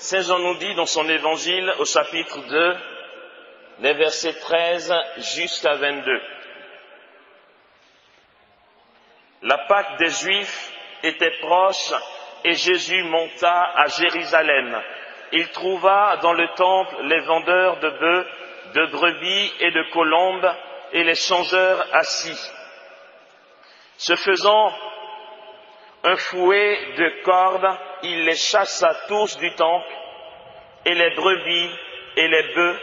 Saint Jean nous dit dans son évangile au chapitre 2, les versets 13 jusqu'à 22. La Pâque des Juifs était proche et Jésus monta à Jérusalem. Il trouva dans le temple les vendeurs de bœufs, de brebis et de colombes et les changeurs assis. Se faisant un fouet de cordes, il les chassa tous du temple, et les brebis et les bœufs.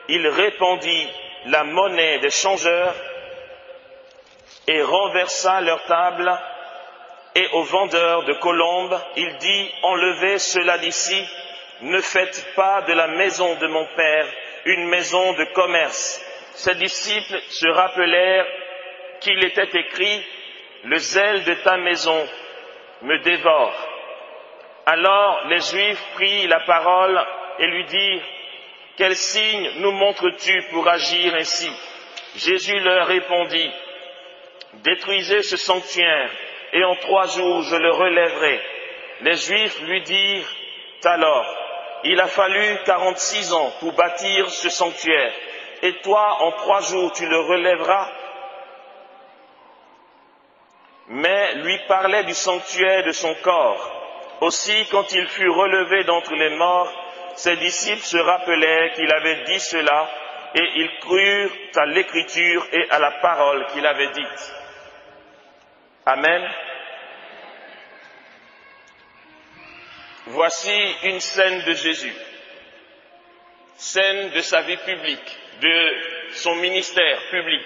Il répandit la monnaie des changeurs et renversa leur table. Et aux vendeurs de colombes, il dit, enlevez cela d'ici, ne faites pas de la maison de mon Père une maison de commerce. Ses disciples se rappelèrent qu'il était écrit, le zèle de ta maison me dévore. Alors les Juifs prirent la parole et lui dirent, quel signe nous montres-tu pour agir ainsi? Jésus leur répondit, détruisez ce sanctuaire, et en 3 jours je le relèverai. Les Juifs lui dirent alors, il a fallu 46 ans pour bâtir ce sanctuaire, et toi en 3 jours tu le relèveras? Mais lui parlait du sanctuaire de son corps. Aussi, quand il fut relevé d'entre les morts, ses disciples se rappelèrent qu'il avait dit cela, et ils crurent à l'écriture et à la parole qu'il avait dite. Amen. Voici une scène de Jésus, scène de sa vie publique, de son ministère public.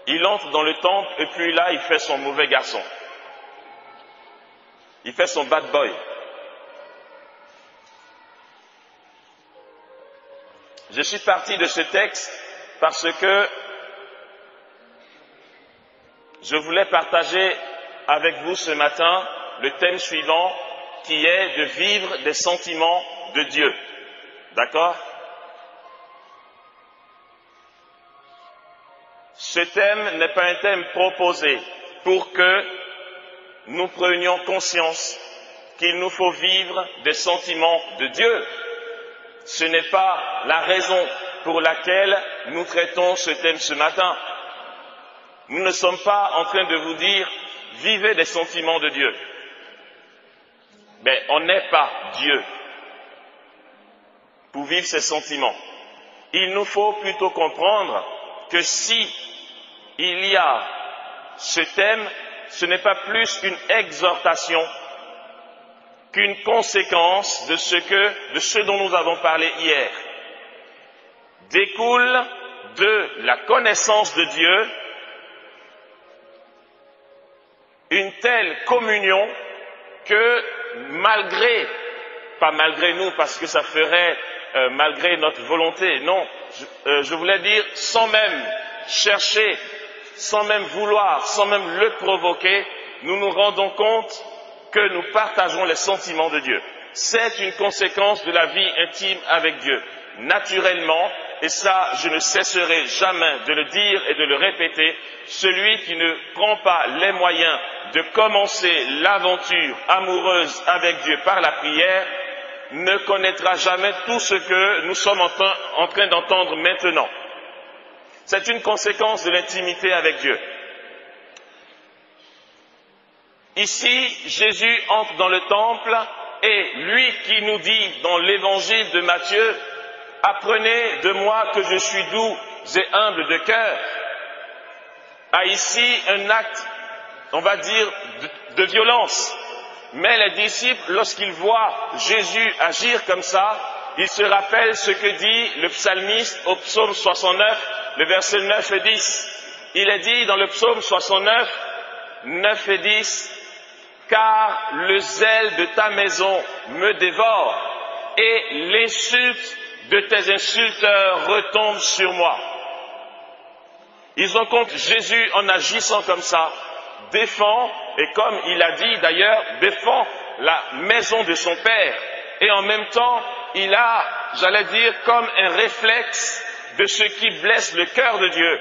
Il entre dans le temple et puis là, il fait son mauvais garçon. Il fait son bad boy. Je suis parti de ce texte parce que je voulais partager avec vous ce matin le thème suivant qui est de vivre des sentiments de Dieu. D'accord ? Ce thème n'est pas un thème proposé pour que nous prenions conscience qu'il nous faut vivre des sentiments de Dieu. Ce n'est pas la raison pour laquelle nous traitons ce thème ce matin. Nous ne sommes pas en train de vous dire « vivez des sentiments de Dieu ». Mais on n'est pas Dieu pour vivre ces sentiments. Il nous faut plutôt comprendre que si il y a ce thème, ce n'est pas plus une exhortation qu'une conséquence de ce dont nous avons parlé hier. Découle de la connaissance de Dieu une telle communion que pas malgré nous parce que ça ferait malgré notre volonté, non, je voulais dire sans même chercher, sans même vouloir, sans même le provoquer, nous nous rendons compte que nous partageons les sentiments de Dieu. C'est une conséquence de la vie intime avec Dieu. Naturellement, et ça je ne cesserai jamais de le dire et de le répéter, celui qui ne prend pas les moyens de commencer l'aventure amoureuse avec Dieu par la prière, ne connaîtra jamais tout ce que nous sommes en train d'entendre maintenant. C'est une conséquence de l'intimité avec Dieu. Ici, Jésus entre dans le temple et lui qui nous dit dans l'évangile de Matthieu, « Apprenez de moi que je suis doux et humble de cœur », a ici un acte, on va dire, de violence. Mais les disciples, lorsqu'ils voient Jésus agir comme ça, ils se rappellent ce que dit le psalmiste au psaume 69, le verset 9 et 10. Il est dit dans le psaume 69, 9 et 10, « Car le zèle de ta maison me dévore, et l'insulte de tes insulteurs retombe sur moi. » Ils ont compris Jésus, en agissant comme ça, défend, et comme il a dit d'ailleurs, défend la maison de son Père. Et en même temps, il a, j'allais dire, comme un réflexe de ce qui blesse le cœur de Dieu.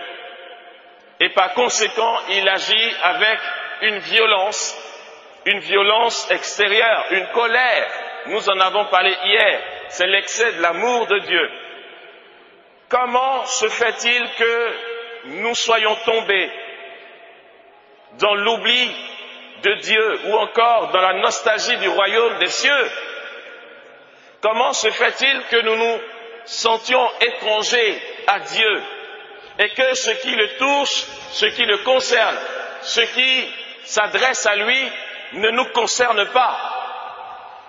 et par conséquent, il agit avec une violence extérieure, une colère. Nous en avons parlé hier, c'est l'excès de l'amour de Dieu. Comment se fait-il que nous soyons tombés dans l'oubli de Dieu ou encore dans la nostalgie du royaume des cieux? Comment se fait-il que nous nous sentions étrangers à Dieu et que ce qui le touche, ce qui le concerne, ce qui s'adresse à lui ne nous concerne pas?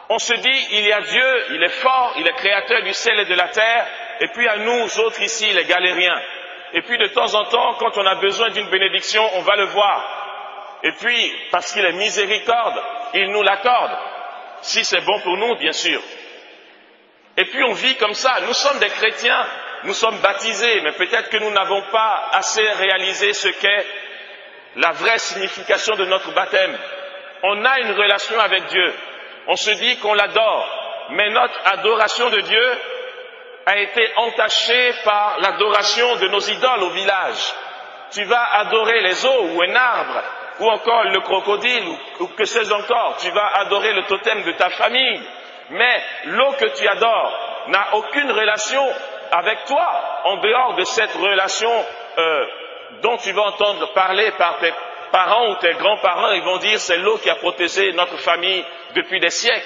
On se dit, il y a Dieu, il est fort, il est créateur du ciel et de la terre, et puis à nous autres ici, les galériens. Et puis de temps en temps, quand on a besoin d'une bénédiction, on va le voir. Et puis, parce qu'il est miséricorde, il nous l'accorde. Si c'est bon pour nous, bien sûr. Et puis on vit comme ça. Nous sommes des chrétiens, nous sommes baptisés, mais peut-être que nous n'avons pas assez réalisé ce qu'est la vraie signification de notre baptême. On a une relation avec Dieu. On se dit qu'on l'adore, mais notre adoration de Dieu a été entachée par l'adoration de nos idoles au village. Tu vas adorer les eaux ou un arbre, ou encore le crocodile, ou que sais-je encore. Tu vas adorer le totem de ta famille. Mais l'eau que tu adores n'a aucune relation avec toi, en dehors de cette relation dont tu vas entendre parler par tes parents ou tes grands-parents. Ils vont dire c'est l'eau qui a protégé notre famille depuis des siècles.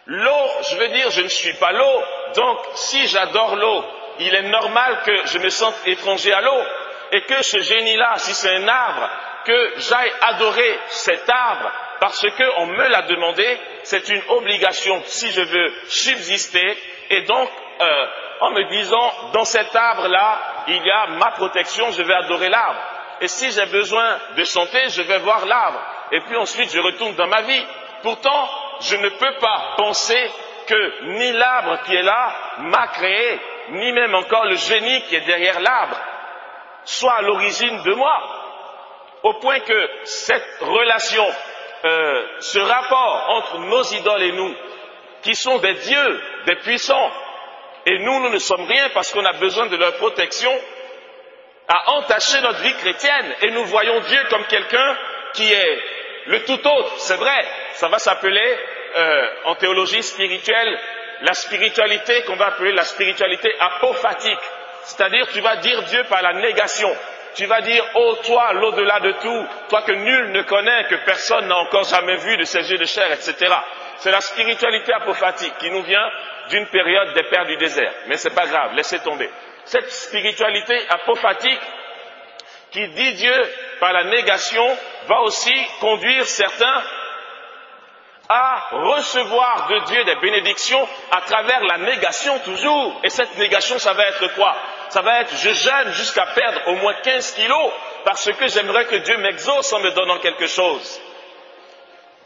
L'eau, je veux dire, je ne suis pas l'eau, donc si j'adore l'eau, il est normal que je me sente étranger à l'eau, et que ce génie-là, si c'est un arbre, que j'aille adorer cet arbre, parce qu'on me l'a demandé, c'est une obligation si je veux subsister, et donc, en me disant, dans cet arbre-là, il y a ma protection, je vais adorer l'arbre. Et si j'ai besoin de santé, je vais voir l'arbre, et puis ensuite je retourne dans ma vie. Pourtant, je ne peux pas penser que ni l'arbre qui est là m'a créé, ni même encore le génie qui est derrière l'arbre, soit à l'origine de moi. Au point que cette relation, ce rapport entre nos idoles et nous, qui sont des dieux, des puissants, et nous ne sommes rien parce qu'on a besoin de leur protection, a entaché notre vie chrétienne. Et nous voyons Dieu comme quelqu'un qui est le tout autre. C'est vrai, ça va s'appeler en théologie spirituelle la spiritualité qu'on va appeler la spiritualité apophatique. C'est-à-dire tu vas dire Dieu par la négation. Tu vas dire, oh toi, l'au-delà de tout, toi que nul ne connaît, que personne n'a encore jamais vu de ses yeux de chair, etc. C'est la spiritualité apophatique qui nous vient d'une période des pères du désert. Mais c'est pas grave, laissez tomber. Cette spiritualité apophatique qui dit Dieu par la négation va aussi conduire certains à recevoir de Dieu des bénédictions à travers la négation toujours. Et cette négation, ça va être quoi? Ça va être, je jeûne jusqu'à perdre au moins 15 kilos parce que j'aimerais que Dieu m'exauce en me donnant quelque chose.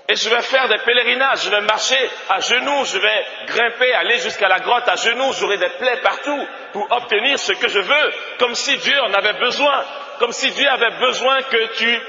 Et je vais faire des pèlerinages, je vais marcher à genoux, je vais grimper, aller jusqu'à la grotte à genoux, j'aurai des plaies partout pour obtenir ce que je veux, comme si Dieu en avait besoin, comme si Dieu avait besoin que tu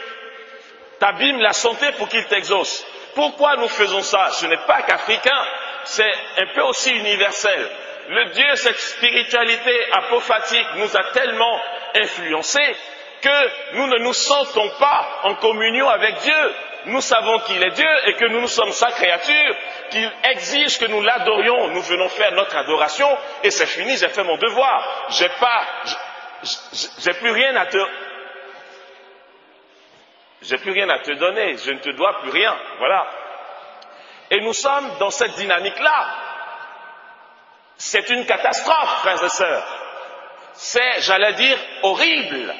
t'abîmes la santé pour qu'il t'exauce. Pourquoi nous faisons ça? Ce n'est pas qu'africain, c'est un peu aussi universel. Le Dieu, cette spiritualité apophatique nous a tellement influencés que nous ne nous sentons pas en communion avec Dieu. Nous savons qu'il est Dieu et que nous sommes sa créature, qu'il exige que nous l'adorions. Nous venons faire notre adoration et c'est fini, j'ai fait mon devoir. J'ai plus rien à te donner, je ne te dois plus rien. Voilà. Et nous sommes dans cette dynamique-là. C'est une catastrophe, frères et sœurs. C'est, j'allais dire, horrible.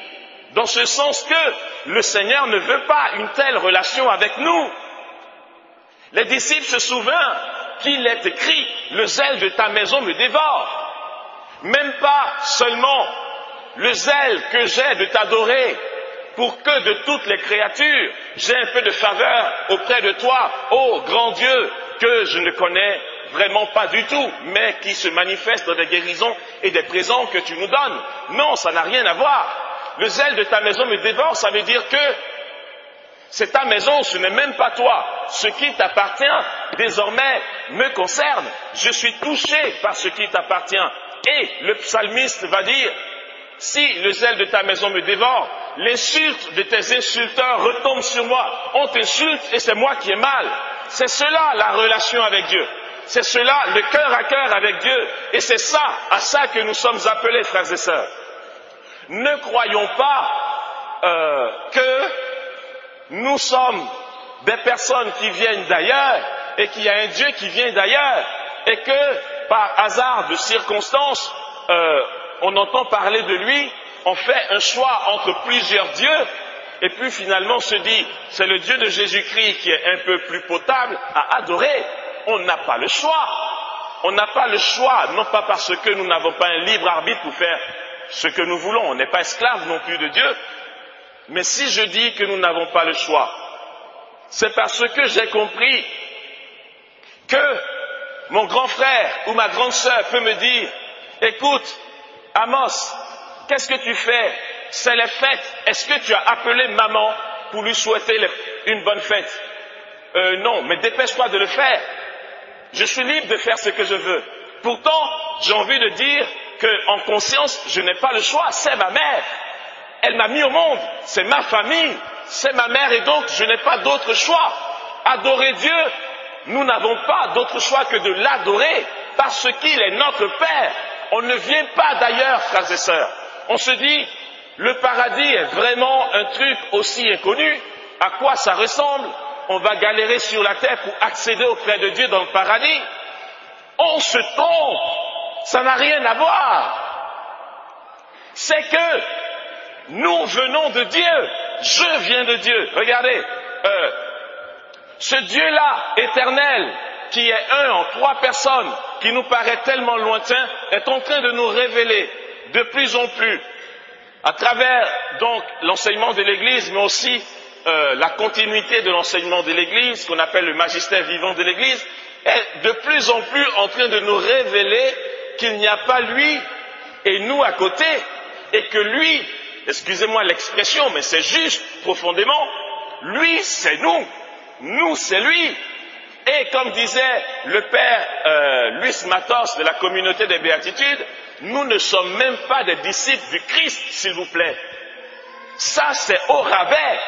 Dans ce sens que le Seigneur ne veut pas une telle relation avec nous. Les disciples se souviennent qu'il est écrit, le zèle de ta maison me dévore. Même pas seulement le zèle que j'ai de t'adorer, pour que de toutes les créatures, j'ai un peu de faveur auprès de toi, ô grand Dieu, que je ne connais vraiment pas du tout, mais qui se manifeste dans des guérisons et des présents que tu nous donnes. Non, ça n'a rien à voir. Le zèle de ta maison me dévore, ça veut dire que c'est ta maison, ce n'est même pas toi. Ce qui t'appartient, désormais, me concerne. Je suis touché par ce qui t'appartient. Et le psalmiste va dire, si le zèle de ta maison me dévore, l'insulte de tes insulteurs retombe sur moi. On t'insulte et c'est moi qui ai mal. C'est cela la relation avec Dieu. C'est cela le cœur à cœur avec Dieu. Et c'est ça, à ça que nous sommes appelés, frères et sœurs. Ne croyons pas que nous sommes des personnes qui viennent d'ailleurs et qu'il y a un Dieu qui vient d'ailleurs et que par hasard de circonstances, on entend parler de lui, on fait un choix entre plusieurs dieux et puis finalement on se dit c'est le Dieu de Jésus-Christ qui est un peu plus potable à adorer. On n'a pas le choix. On n'a pas le choix, non pas parce que nous n'avons pas un libre arbitre pour faire ce que nous voulons. On n'est pas esclaves non plus de Dieu. Mais si je dis que nous n'avons pas le choix, c'est parce que j'ai compris que mon grand frère ou ma grande sœur peut me dire, écoute, Amos, qu'est-ce que tu fais? C'est les fêtes. Est-ce que tu as appelé maman pour lui souhaiter une bonne fête? Non, mais dépêche-toi de le faire. Je suis libre de faire ce que je veux. Pourtant, j'ai envie de dire qu'en conscience, je n'ai pas le choix. C'est ma mère. Elle m'a mis au monde. C'est ma famille. C'est ma mère et donc je n'ai pas d'autre choix. Adorer Dieu, nous n'avons pas d'autre choix que de l'adorer parce qu'il est notre Père. On ne vient pas d'ailleurs, frères et sœurs. On se dit, le paradis est vraiment un truc aussi inconnu. À quoi ça ressemble? On va galérer sur la terre pour accéder auprès de Dieu dans le paradis. On se trompe. Ça n'a rien à voir. C'est que nous venons de Dieu. Je viens de Dieu. Regardez, ce Dieu-là, éternel, qui est un en trois personnes, qui nous paraît tellement lointain, est en train de nous révéler de plus en plus, à travers donc l'enseignement de l'Église, mais aussi la continuité de l'enseignement de l'Église, qu'on appelle le magistère vivant de l'Église, est de plus en plus en train de nous révéler qu'il n'y a pas lui et nous à côté, et que lui, excusez-moi l'expression, mais c'est juste profondément, lui c'est nous, nous c'est lui. Et comme disait le père Luis Matos de la communauté des béatitudes, nous ne sommes même pas des disciples du Christ, s'il vous plaît. Ça c'est au rabais,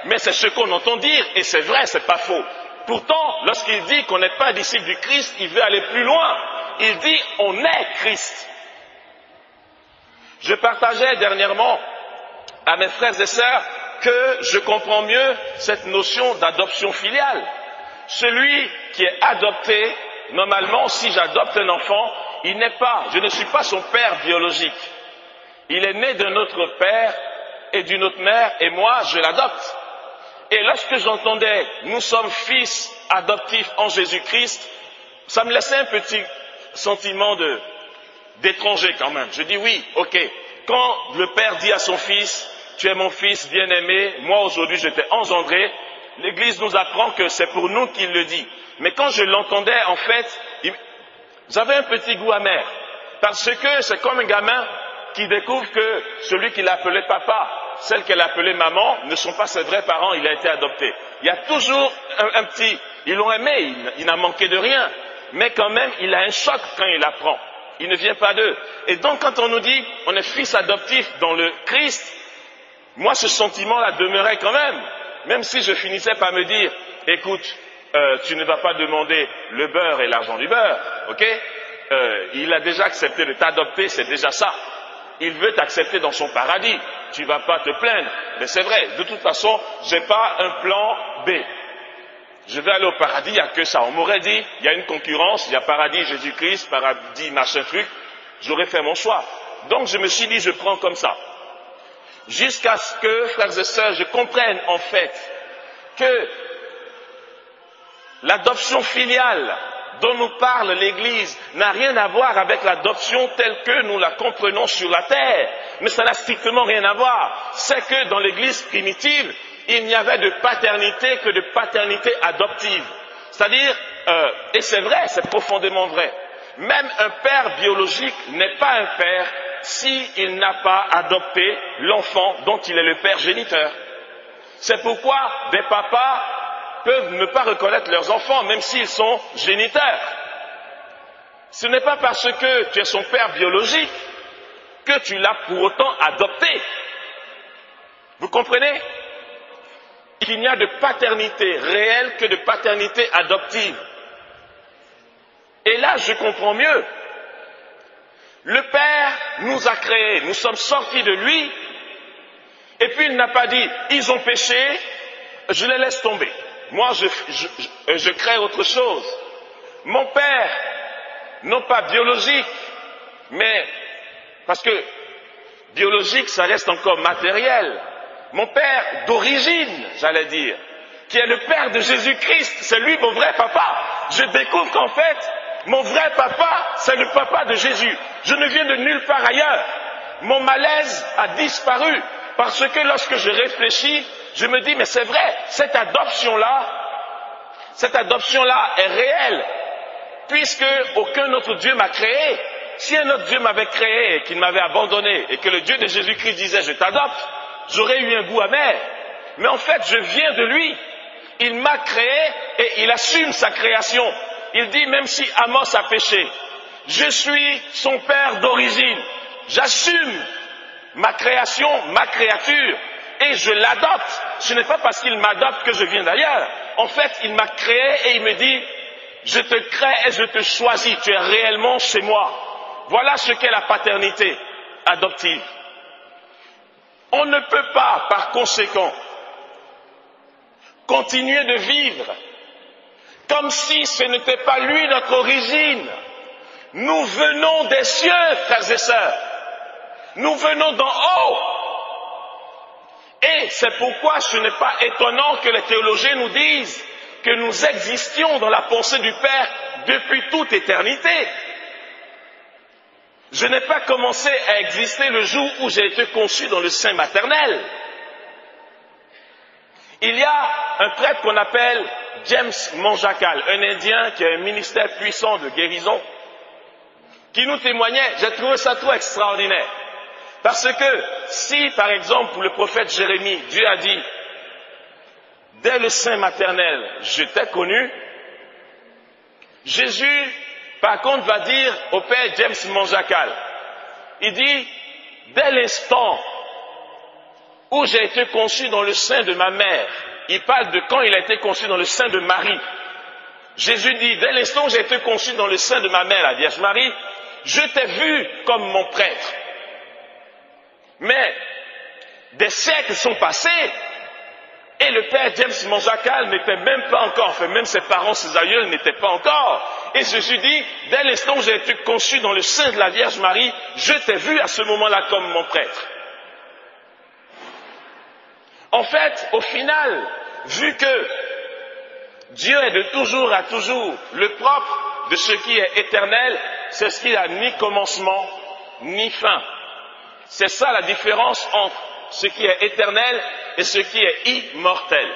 mais c'est ce qu'on entend dire, et c'est vrai, c'est pas faux. Pourtant, lorsqu'il dit qu'on n'est pas disciple du Christ, il veut aller plus loin. Il dit on est Christ. Je partageais dernièrement à mes frères et sœurs que je comprends mieux cette notion d'adoption filiale. Celui qui est adopté, normalement, si j'adopte un enfant, je ne suis pas son père biologique. Il est né d'un autre père et d'une autre mère, et moi, je l'adopte. Et lorsque j'entendais « nous sommes fils adoptifs en Jésus-Christ », ça me laissait un petit sentiment d'étranger quand même. Je dis oui, ok. Quand le père dit à son fils « tu es mon fils bien-aimé, moi aujourd'hui je t'ai engendré », l'Église nous apprend que c'est pour nous qu'il le dit. Mais quand je l'entendais, en fait, j'avais un petit goût amer. Parce que c'est comme un gamin qui découvre que celui qu'il appelait papa, celle qu'elle appelait maman, ne sont pas ses vrais parents, il a été adopté. Il y a toujours un petit... Ils l'ont aimé, il n'a manqué de rien. Mais quand même, il a un choc quand il apprend. Il ne vient pas d'eux. Et donc, quand on nous dit, on est fils adoptif dans le Christ, moi, ce sentiment-là demeurait quand même si je finissais par me dire, écoute, tu ne vas pas demander le beurre et l'argent du beurre, ok? Il a déjà accepté de t'adopter, c'est déjà ça. Il veut t'accepter dans son paradis. Tu ne vas pas te plaindre. Mais c'est vrai, de toute façon, je n'ai pas un plan B. Je vais aller au paradis, il n'y a que ça. On m'aurait dit, il y a une concurrence, il y a paradis Jésus-Christ, paradis machin truc. J'aurais fait mon choix. Donc je me suis dit, je prends comme ça. Jusqu'à ce que, frères et sœurs, je comprenne en fait que l'adoption filiale dont nous parle l'Église n'a rien à voir avec l'adoption telle que nous la comprenons sur la terre. Mais ça n'a strictement rien à voir. C'est que dans l'Église primitive, il n'y avait de paternité que de paternité adoptive. C'est-à-dire, et c'est vrai, c'est profondément vrai, même un père biologique n'est pas un père s'il n'a pas adopté l'enfant dont il est le père géniteur. C'est pourquoi des papas peuvent ne pas reconnaître leurs enfants, même s'ils sont géniteurs. Ce n'est pas parce que tu es son père biologique que tu l'as pour autant adopté. Vous comprenez? Il n'y a de paternité réelle que de paternité adoptive. Et là, je comprends mieux. Le Père nous a créés, nous sommes sortis de lui, et puis il n'a pas dit, ils ont péché, je les laisse tomber. Moi, je crée autre chose. Mon Père, non pas biologique, mais, parce que biologique, ça reste encore matériel. Mon Père d'origine, j'allais dire, qui est le Père de Jésus-Christ, c'est lui mon vrai papa. Je découvre qu'en fait, mon vrai papa, c'est le papa de Jésus. Je ne viens de nulle part ailleurs. Mon malaise a disparu parce que lorsque je réfléchis, je me dis, mais c'est vrai, cette adoption-là est réelle, puisque aucun autre Dieu m'a créé. Si un autre Dieu m'avait créé et qu'il m'avait abandonné et que le Dieu de Jésus-Christ disait, je t'adopte, j'aurais eu un goût amer. Mais en fait, je viens de lui. Il m'a créé et il assume sa création. Il dit, même si Amos a péché, je suis son père d'origine. J'assume ma création, ma créature, et je l'adopte. Ce n'est pas parce qu'il m'adopte que je viens d'ailleurs. En fait, il m'a créé et il me dit, je te crée et je te choisis. Tu es réellement chez moi. Voilà ce qu'est la paternité adoptive. On ne peut pas, par conséquent, continuer de vivre comme si ce n'était pas lui notre origine. Nous venons des cieux, frères et sœurs. Nous venons d'en haut. Et c'est pourquoi ce n'est pas étonnant que les théologiens nous disent que nous existions dans la pensée du Père depuis toute éternité. Je n'ai pas commencé à exister le jour où j'ai été conçu dans le sein maternel. Il y a un prêtre qu'on appelle James Manjakal, un Indien qui a un ministère puissant de guérison, qui nous témoignait, j'ai trouvé ça trop extraordinaire. Parce que si, par exemple, pour le prophète Jérémie, Dieu a dit, dès le sein maternel, je t'ai connu, Jésus, par contre, va dire au père James Manjakal, il dit, dès l'instant où j'ai été conçu dans le sein de ma mère, il parle de quand il a été conçu dans le sein de Marie. Jésus dit, dès l'instant où j'ai été conçu dans le sein de ma mère, la Vierge Marie, je t'ai vu comme mon prêtre. Mais des siècles sont passés et le père James Manjakal n'était même pas encore, enfin même ses parents, ses aïeux n'étaient pas encore. Et Jésus dit, dès l'instant où j'ai été conçu dans le sein de la Vierge Marie, je t'ai vu à ce moment-là comme mon prêtre. En fait, au final, vu que Dieu est de toujours à toujours, le propre de ce qui est éternel, c'est ce qui n'a ni commencement ni fin. C'est ça la différence entre ce qui est éternel et ce qui est immortel.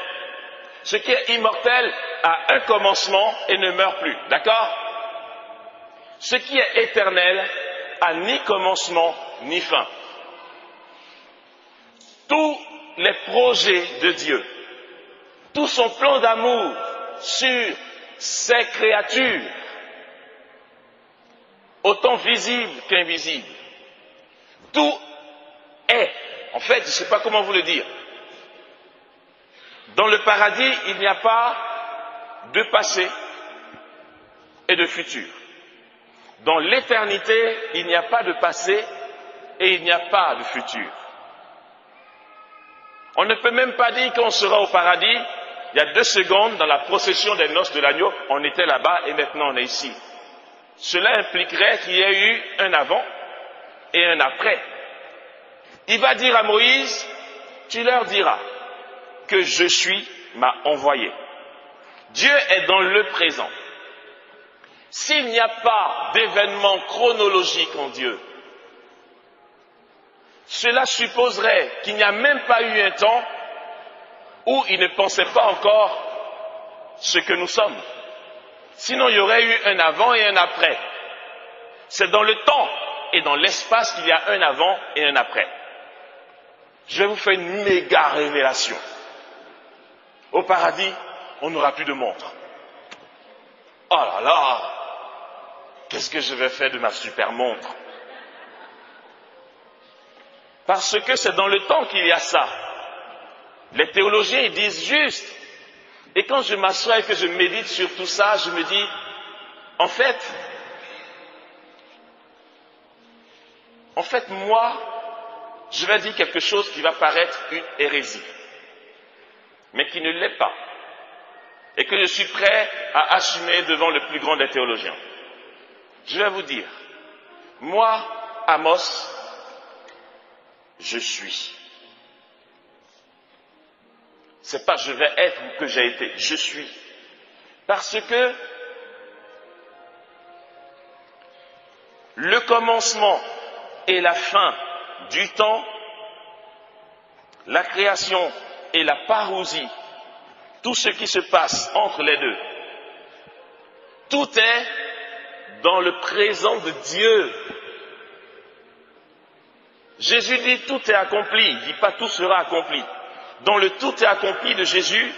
Ce qui est immortel a un commencement et ne meurt plus, d'accord? Ce qui est éternel a ni commencement ni fin. Tous les projets de Dieu, tout son plan d'amour sur ses créatures, autant visibles qu'invisibles, tout est, en fait, je ne sais pas comment vous le dire. Dans le paradis, il n'y a pas de passé et de futur. Dans l'éternité, il n'y a pas de passé et il n'y a pas de futur. On ne peut même pas dire qu'on sera au paradis. Il y a 2 secondes, dans la procession des noces de l'agneau, on était là-bas et maintenant on est ici. Cela impliquerait qu'il y ait eu un avant et un après. Il va dire à Moïse, tu leur diras que je suis m'a envoyé. Dieu est dans le présent. S'il n'y a pas d'événement chronologique en Dieu, cela supposerait qu'il n'y a même pas eu un temps où il ne pensait pas encore ce que nous sommes. Sinon, il y aurait eu un avant et un après. C'est dans le temps et dans l'espace qu'il y a un avant et un après. Je vais vous faire une méga révélation. Au paradis, on n'aura plus de montre. Oh là là, qu'est-ce que je vais faire de ma super montre? Parce que c'est dans le temps qu'il y a ça. Les théologiens, ils disent juste. Et quand je m'assois et que je médite sur tout ça, je me dis, en fait, moi, je vais dire quelque chose qui va paraître une hérésie, mais qui ne l'est pas, et que je suis prêt à assumer devant le plus grand des théologiens. Je vais vous dire, moi, Amos, je suis. C'est pas je vais être ou que j'ai été, je suis. Parce que le commencement et la fin du temps, la création et la parousie, tout ce qui se passe entre les deux, tout est dans le présent de Dieu. Jésus dit tout est accompli, il ne dit pas tout sera accompli. Dans le tout est accompli de Jésus,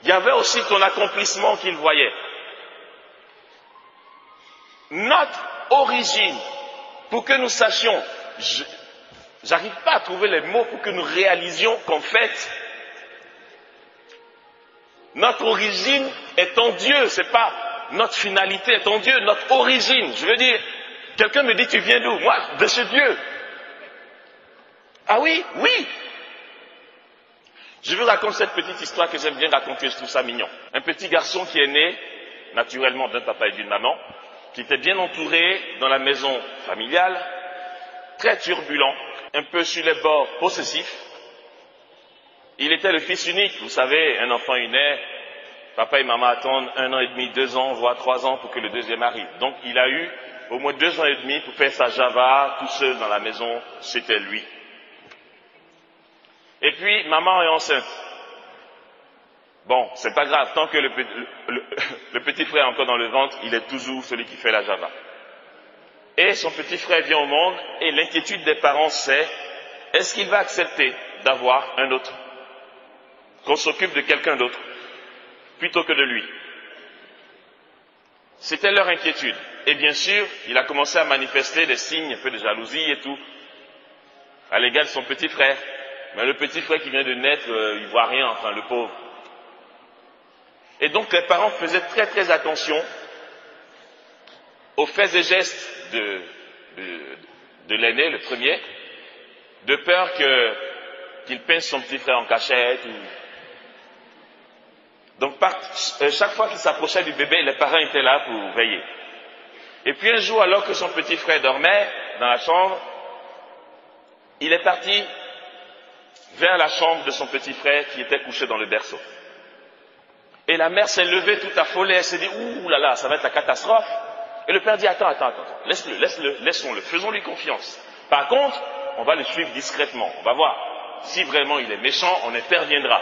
il y avait aussi ton accomplissement qu'il voyait. Notre origine, pour que nous sachions, j'arrive pas à trouver les mots pour que nous réalisions qu'en fait, notre origine est en Dieu, c'est pas notre finalité est en Dieu, notre origine. Je veux dire, quelqu'un me dit tu viens d'où? Moi, de ce Dieu. Ah oui, oui. Je vous raconte cette petite histoire que j'aime bien raconter, je trouve ça mignon. Un petit garçon qui est né, naturellement d'un papa et d'une maman, qui était bien entouré dans la maison familiale, très turbulent, un peu sur les bords possessifs. Il était le fils unique, vous savez, un enfant il naît, papa et maman attendent 1 an et demi, 2 ans, voire 3 ans pour que le deuxième arrive. Donc il a eu au moins 2 ans et demi pour faire sa Java, tout seul dans la maison, c'était lui. Et puis, maman est enceinte. Bon, c'est pas grave, tant que le petit frère est encore dans le ventre, il est toujours celui qui fait la Java. Et son petit frère vient au monde, et l'inquiétude des parents c'est, est-ce qu'il va accepter d'avoir un autre? Qu'on s'occupe de quelqu'un d'autre, plutôt que de lui? C'était leur inquiétude. Et bien sûr, il a commencé à manifester des signes, un peu de jalousie et tout, à l'égard de son petit frère. Mais le petit frère qui vient de naître, il voit rien, enfin le pauvre. Et donc les parents faisaient très très attention aux faits et gestes de l'aîné, le premier, de peur qu'il pince son petit frère en cachette. Donc chaque fois qu'il s'approchait du bébé, les parents étaient là pour veiller. Et puis un jour, alors que son petit frère dormait dans la chambre, il est parti vers la chambre de son petit frère qui était couché dans le berceau. Et la mère s'est levée tout affolée, elle s'est dit, ouh là là, ça va être la catastrophe. Et le père dit, attends, laissons-le, faisons-lui confiance. Par contre, on va le suivre discrètement, on va voir. Si vraiment il est méchant, on interviendra.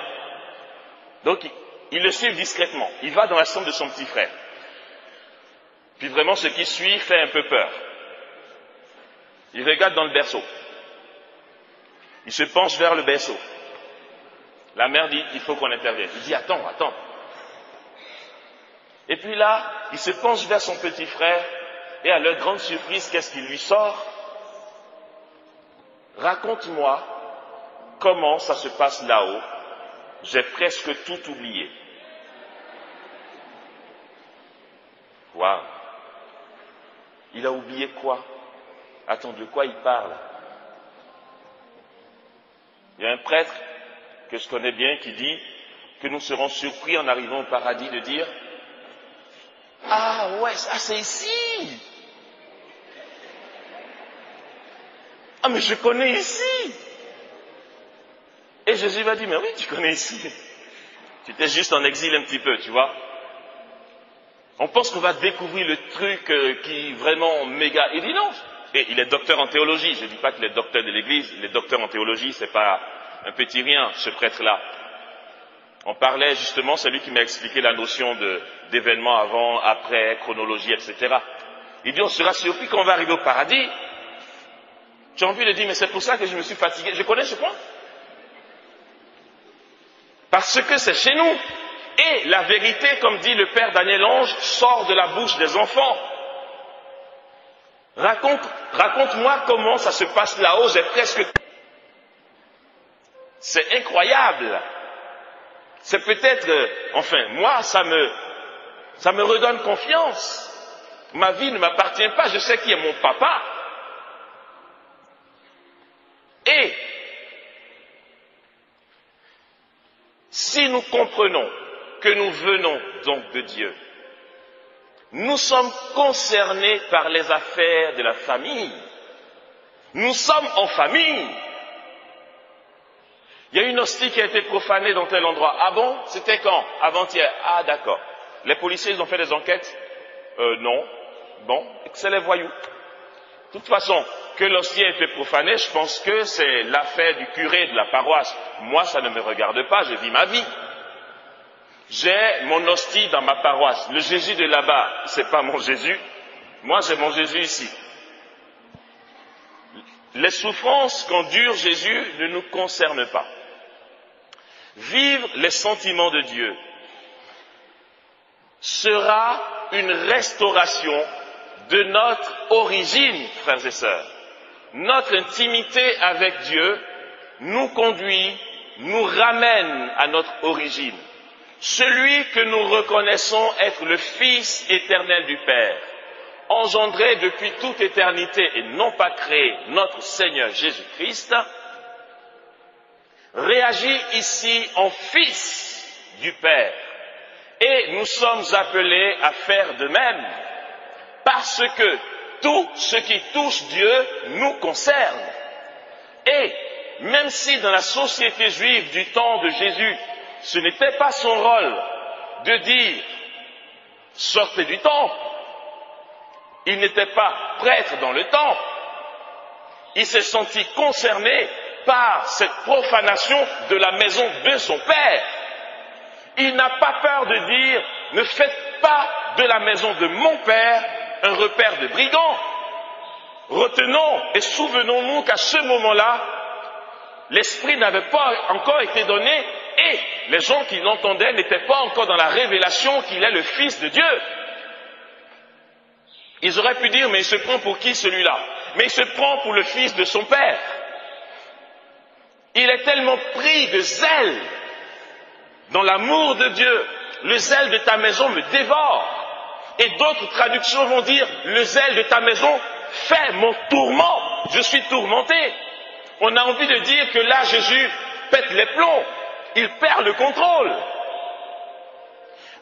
Donc, il le suit discrètement, il va dans la chambre de son petit frère. Puis vraiment, ce qui suit fait un peu peur. Il regarde dans le berceau. Il se penche vers le berceau. La mère dit, il faut qu'on intervienne. Il dit, attends. Et puis là, il se penche vers son petit frère, et à leur grande surprise, qu'est-ce qu'il lui sort? Raconte-moi comment ça se passe là-haut. J'ai presque tout oublié. Waouh! Il a oublié quoi? Attends, de quoi il parle? Il y a un prêtre que je connais bien qui dit que nous serons surpris en arrivant au paradis de dire « Ah ouais, ça c'est ici !» « Ah mais je connais ici !» Et Jésus va dire « Mais oui, tu connais ici. Tu étais juste en exil un petit peu, tu vois. » On pense qu'on va découvrir le truc qui est vraiment méga. Il dit non. Et il est docteur en théologie. Je ne dis pas qu'il est docteur de l'Église. Il est docteur en théologie. C'est pas un petit rien, ce prêtre-là. On parlait justement, c'est lui qui m'a expliqué la notion d'événements avant, après, chronologie, etc. Il dit on sera surpris quand on va arriver au paradis. J'ai envie de dire mais c'est pour ça que je me suis fatigué. Je connais ce point. Parce que c'est chez nous. Et la vérité, comme dit le père Daniel Ange, sort de la bouche des enfants. Raconte-moi comment ça se passe là-haut, j'ai presque... C'est incroyable. C'est peut-être, moi, ça me redonne confiance. Ma vie ne m'appartient pas, je sais qui est mon papa. Et si nous comprenons que nous venons donc de Dieu, nous sommes concernés par les affaires de la famille. Nous sommes en famille. Il y a une hostie qui a été profanée dans tel endroit. Ah bon? C'était quand? Avant-hier. Ah d'accord. Les policiers, ils ont fait des enquêtes? Non. Bon, c'est les voyous. De toute façon, que l'hostie ait été profanée, je pense que c'est l'affaire du curé de la paroisse. Moi, ça ne me regarde pas, je vis ma vie. J'ai mon hostie dans ma paroisse. Le Jésus de là-bas, c'est pas mon Jésus. Moi, j'ai mon Jésus ici. Les souffrances qu'endure Jésus ne nous concernent pas. Vivre les sentiments de Dieu sera une restauration de notre origine, frères et sœurs. Notre intimité avec Dieu nous conduit, nous ramène à notre origine. Celui que nous reconnaissons être le Fils éternel du Père, engendré depuis toute éternité et non pas créé, notre Seigneur Jésus-Christ, réagit ici en Fils du Père. Et nous sommes appelés à faire de même, parce que tout ce qui touche Dieu nous concerne. Et même si dans la société juive du temps de Jésus, ce n'était pas son rôle de dire « sortez du temple », il n'était pas prêtre dans le temple, il s'est senti concerné par cette profanation de la maison de son Père. Il n'a pas peur de dire « ne faites pas de la maison de mon Père un repère de brigands ». Retenons et souvenons-nous qu'à ce moment-là, l'Esprit n'avait pas encore été donné et les gens qui l'entendaient n'étaient pas encore dans la révélation qu'il est le Fils de Dieu. Ils auraient pu dire, mais il se prend pour qui celui-là? Mais il se prend pour le Fils de son Père. Il est tellement pris de zèle dans l'amour de Dieu. Le zèle de ta maison me dévore. Et d'autres traductions vont dire, le zèle de ta maison fait mon tourment. Je suis tourmenté. On a envie de dire que là, Jésus pète les plombs. Il perd le contrôle.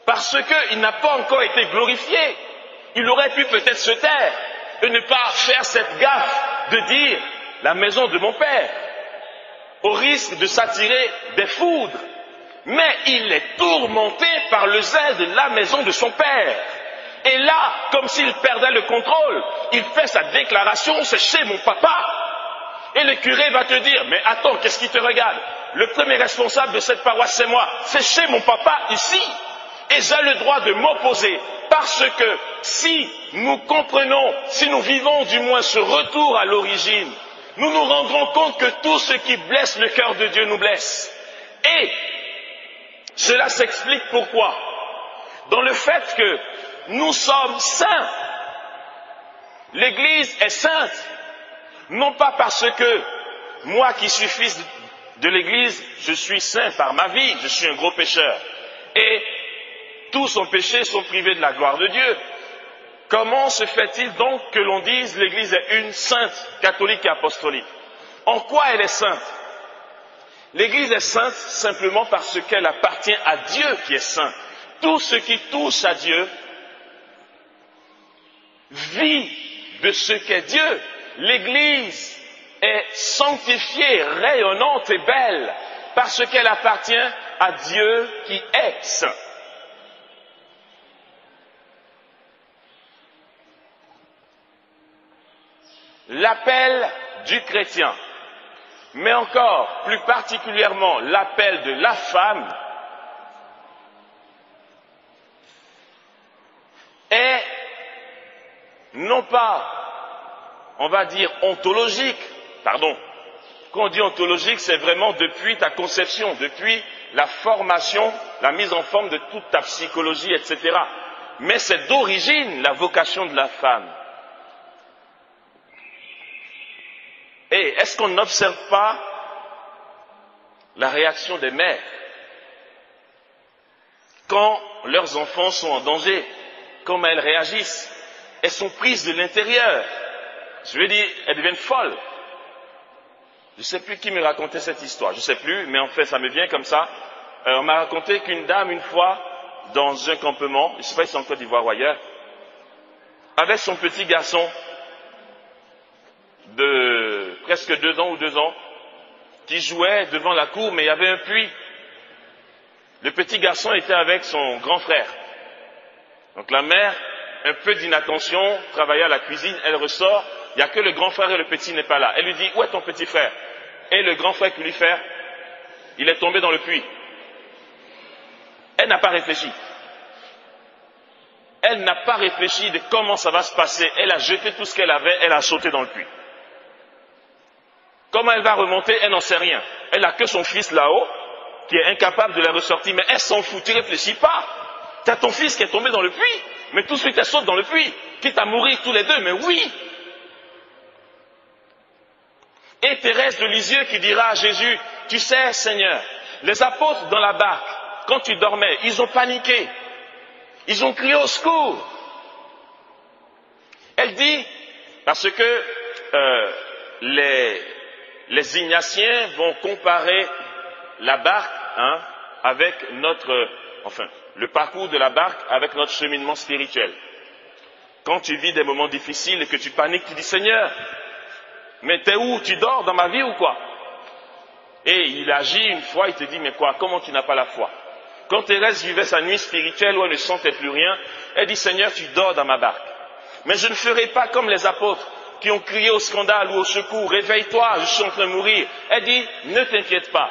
Parce qu'il n'a pas encore été glorifié. Il aurait pu peut-être se taire et ne pas faire cette gaffe de dire la maison de mon Père, au risque de s'attirer des foudres. Mais il est tourmenté par le zèle de la maison de son Père. Et là, comme s'il perdait le contrôle, il fait sa déclaration, c'est chez mon papa. Et le curé va te dire, mais attends, qu'est-ce qui te regarde? Le premier responsable de cette paroisse, c'est moi. C'est chez mon papa ici. Et j'ai le droit de m'opposer. Parce que si nous comprenons, si nous vivons du moins ce retour à l'origine, nous nous rendrons compte que tout ce qui blesse le cœur de Dieu nous blesse. Et cela s'explique pourquoi? Dans le fait que nous sommes saints. L'Église est sainte. Non pas parce que moi qui suis fils de l'Église, je suis saint par ma vie, je suis un gros pécheur. Et tous sont péchés, sont privés de la gloire de Dieu. Comment se fait-il donc que l'on dise l'Église est une sainte, catholique et apostolique? En quoi elle est sainte? L'Église est sainte simplement parce qu'elle appartient à Dieu qui est saint. Tout ce qui touche à Dieu vit de ce qu'est Dieu. L'Église est sanctifiée, rayonnante et belle parce qu'elle appartient à Dieu qui est saint. L'appel du chrétien, mais encore plus particulièrement l'appel de la femme, est non pas, on va dire, ontologique, pardon. Quand on dit ontologique, c'est vraiment depuis ta conception, depuis la formation, la mise en forme de toute ta psychologie, etc. Mais c'est d'origine la vocation de la femme. Et est-ce qu'on n'observe pas la réaction des mères quand leurs enfants sont en danger, comment elles réagissent. Elles sont prises de l'intérieur. Je veux dire, elles deviennent folles. Je ne sais plus qui me racontait cette histoire, je ne sais plus, mais en fait ça me vient comme ça. On m'a raconté qu'une dame, une fois, dans un campement, je ne sais pas si c'est en Côte d'Ivoire ou ailleurs, avec son petit garçon de presque 2 ans ou 2 ans, qui jouait devant la cour, mais il y avait un puits. Le petit garçon était avec son grand frère. Donc la mère, un peu d'inattention, travaillait à la cuisine, elle ressort, il n'y a que le grand frère et le petit n'est pas là. Elle lui dit, où est ton petit frère? Et le grand frère qui lui fait, il est tombé dans le puits. Elle n'a pas réfléchi. Elle n'a pas réfléchi de comment ça va se passer. Elle a jeté tout ce qu'elle avait, elle a sauté dans le puits. Comment elle va remonter, elle n'en sait rien. Elle n'a que son fils là-haut, qui est incapable de la ressortir, mais elle s'en fout, tu ne réfléchis pas. Tu as ton fils qui est tombé dans le puits, mais tout de suite elle saute dans le puits, quitte à mourir tous les deux, mais oui. Et Thérèse de Lisieux qui dira à Jésus, tu sais Seigneur, les apôtres dans la barque, quand tu dormais, ils ont paniqué, ils ont crié au secours. Elle dit, parce que les Ignatiens vont comparer la barque avec le parcours de la barque avec notre cheminement spirituel. Quand tu vis des moments difficiles et que tu paniques, tu dis Seigneur, mais t'es où? Tu dors dans ma vie ou quoi? Et il agit une fois, il te dit mais quoi? Comment tu n'as pas la foi? Quand Thérèse vivait sa nuit spirituelle où elle ne sentait plus rien, elle dit Seigneur, tu dors dans ma barque. Mais je ne ferai pas comme les apôtres qui ont crié au scandale ou au secours, réveille-toi, je suis en train de mourir. Elle dit, ne t'inquiète pas.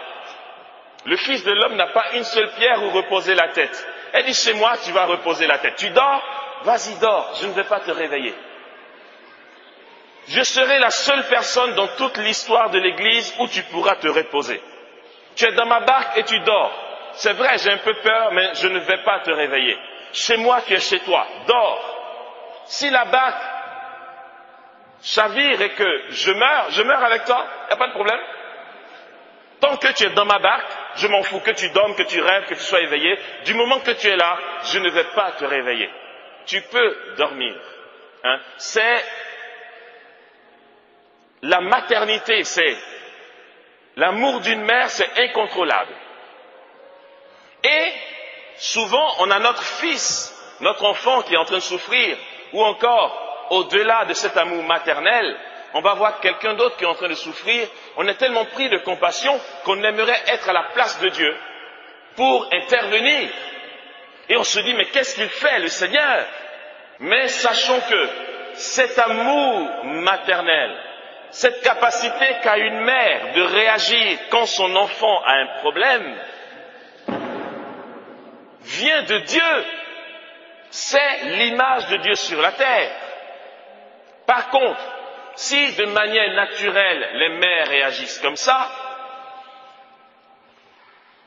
Le Fils de l'homme n'a pas une seule pierre où reposer la tête. Elle dit, chez moi, tu vas reposer la tête. Tu dors? Vas-y, dors, je ne vais pas te réveiller. Je serai la seule personne dans toute l'histoire de l'Église où tu pourras te reposer. Tu es dans ma barque et tu dors. C'est vrai, j'ai un peu peur, mais je ne vais pas te réveiller. Chez moi, tu es chez toi. Dors. Si la barque chavire et que je meurs avec toi, il n'y a pas de problème. Tant que tu es dans ma barque, je m'en fous que tu dormes, que tu rêves, que tu sois éveillé. Du moment que tu es là, je ne vais pas te réveiller. Tu peux dormir. C'est la maternité, c'est l'amour d'une mère, c'est incontrôlable. Et souvent, on a notre fils, notre enfant qui est en train de souffrir, ou encore, au-delà de cet amour maternel, on va voir quelqu'un d'autre qui est en train de souffrir. On est tellement pris de compassion qu'on aimerait être à la place de Dieu pour intervenir. Et on se dit, mais qu'est-ce qu'il fait, le Seigneur? Mais sachons que cet amour maternel, cette capacité qu'a une mère de réagir quand son enfant a un problème, vient de Dieu. C'est l'image de Dieu sur la terre. Par contre, si de manière naturelle les mères réagissent comme ça,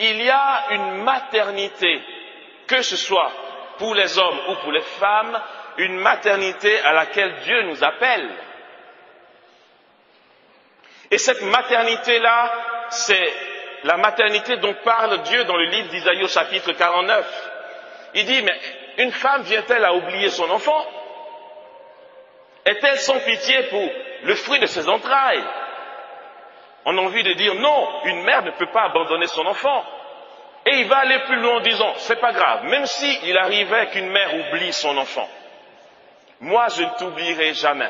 il y a une maternité, que ce soit pour les hommes ou pour les femmes, une maternité à laquelle Dieu nous appelle. Et cette maternité-là, c'est la maternité dont parle Dieu dans le livre d'Isaïe au chapitre 49. Il dit, mais une femme vient-elle à oublier son enfant? Est-elle sans pitié pour le fruit de ses entrailles? On a envie de dire non, une mère ne peut pas abandonner son enfant. Et il va aller plus loin en disant, c'est pas grave, même s'il arrivait qu'une mère oublie son enfant, moi je ne t'oublierai jamais.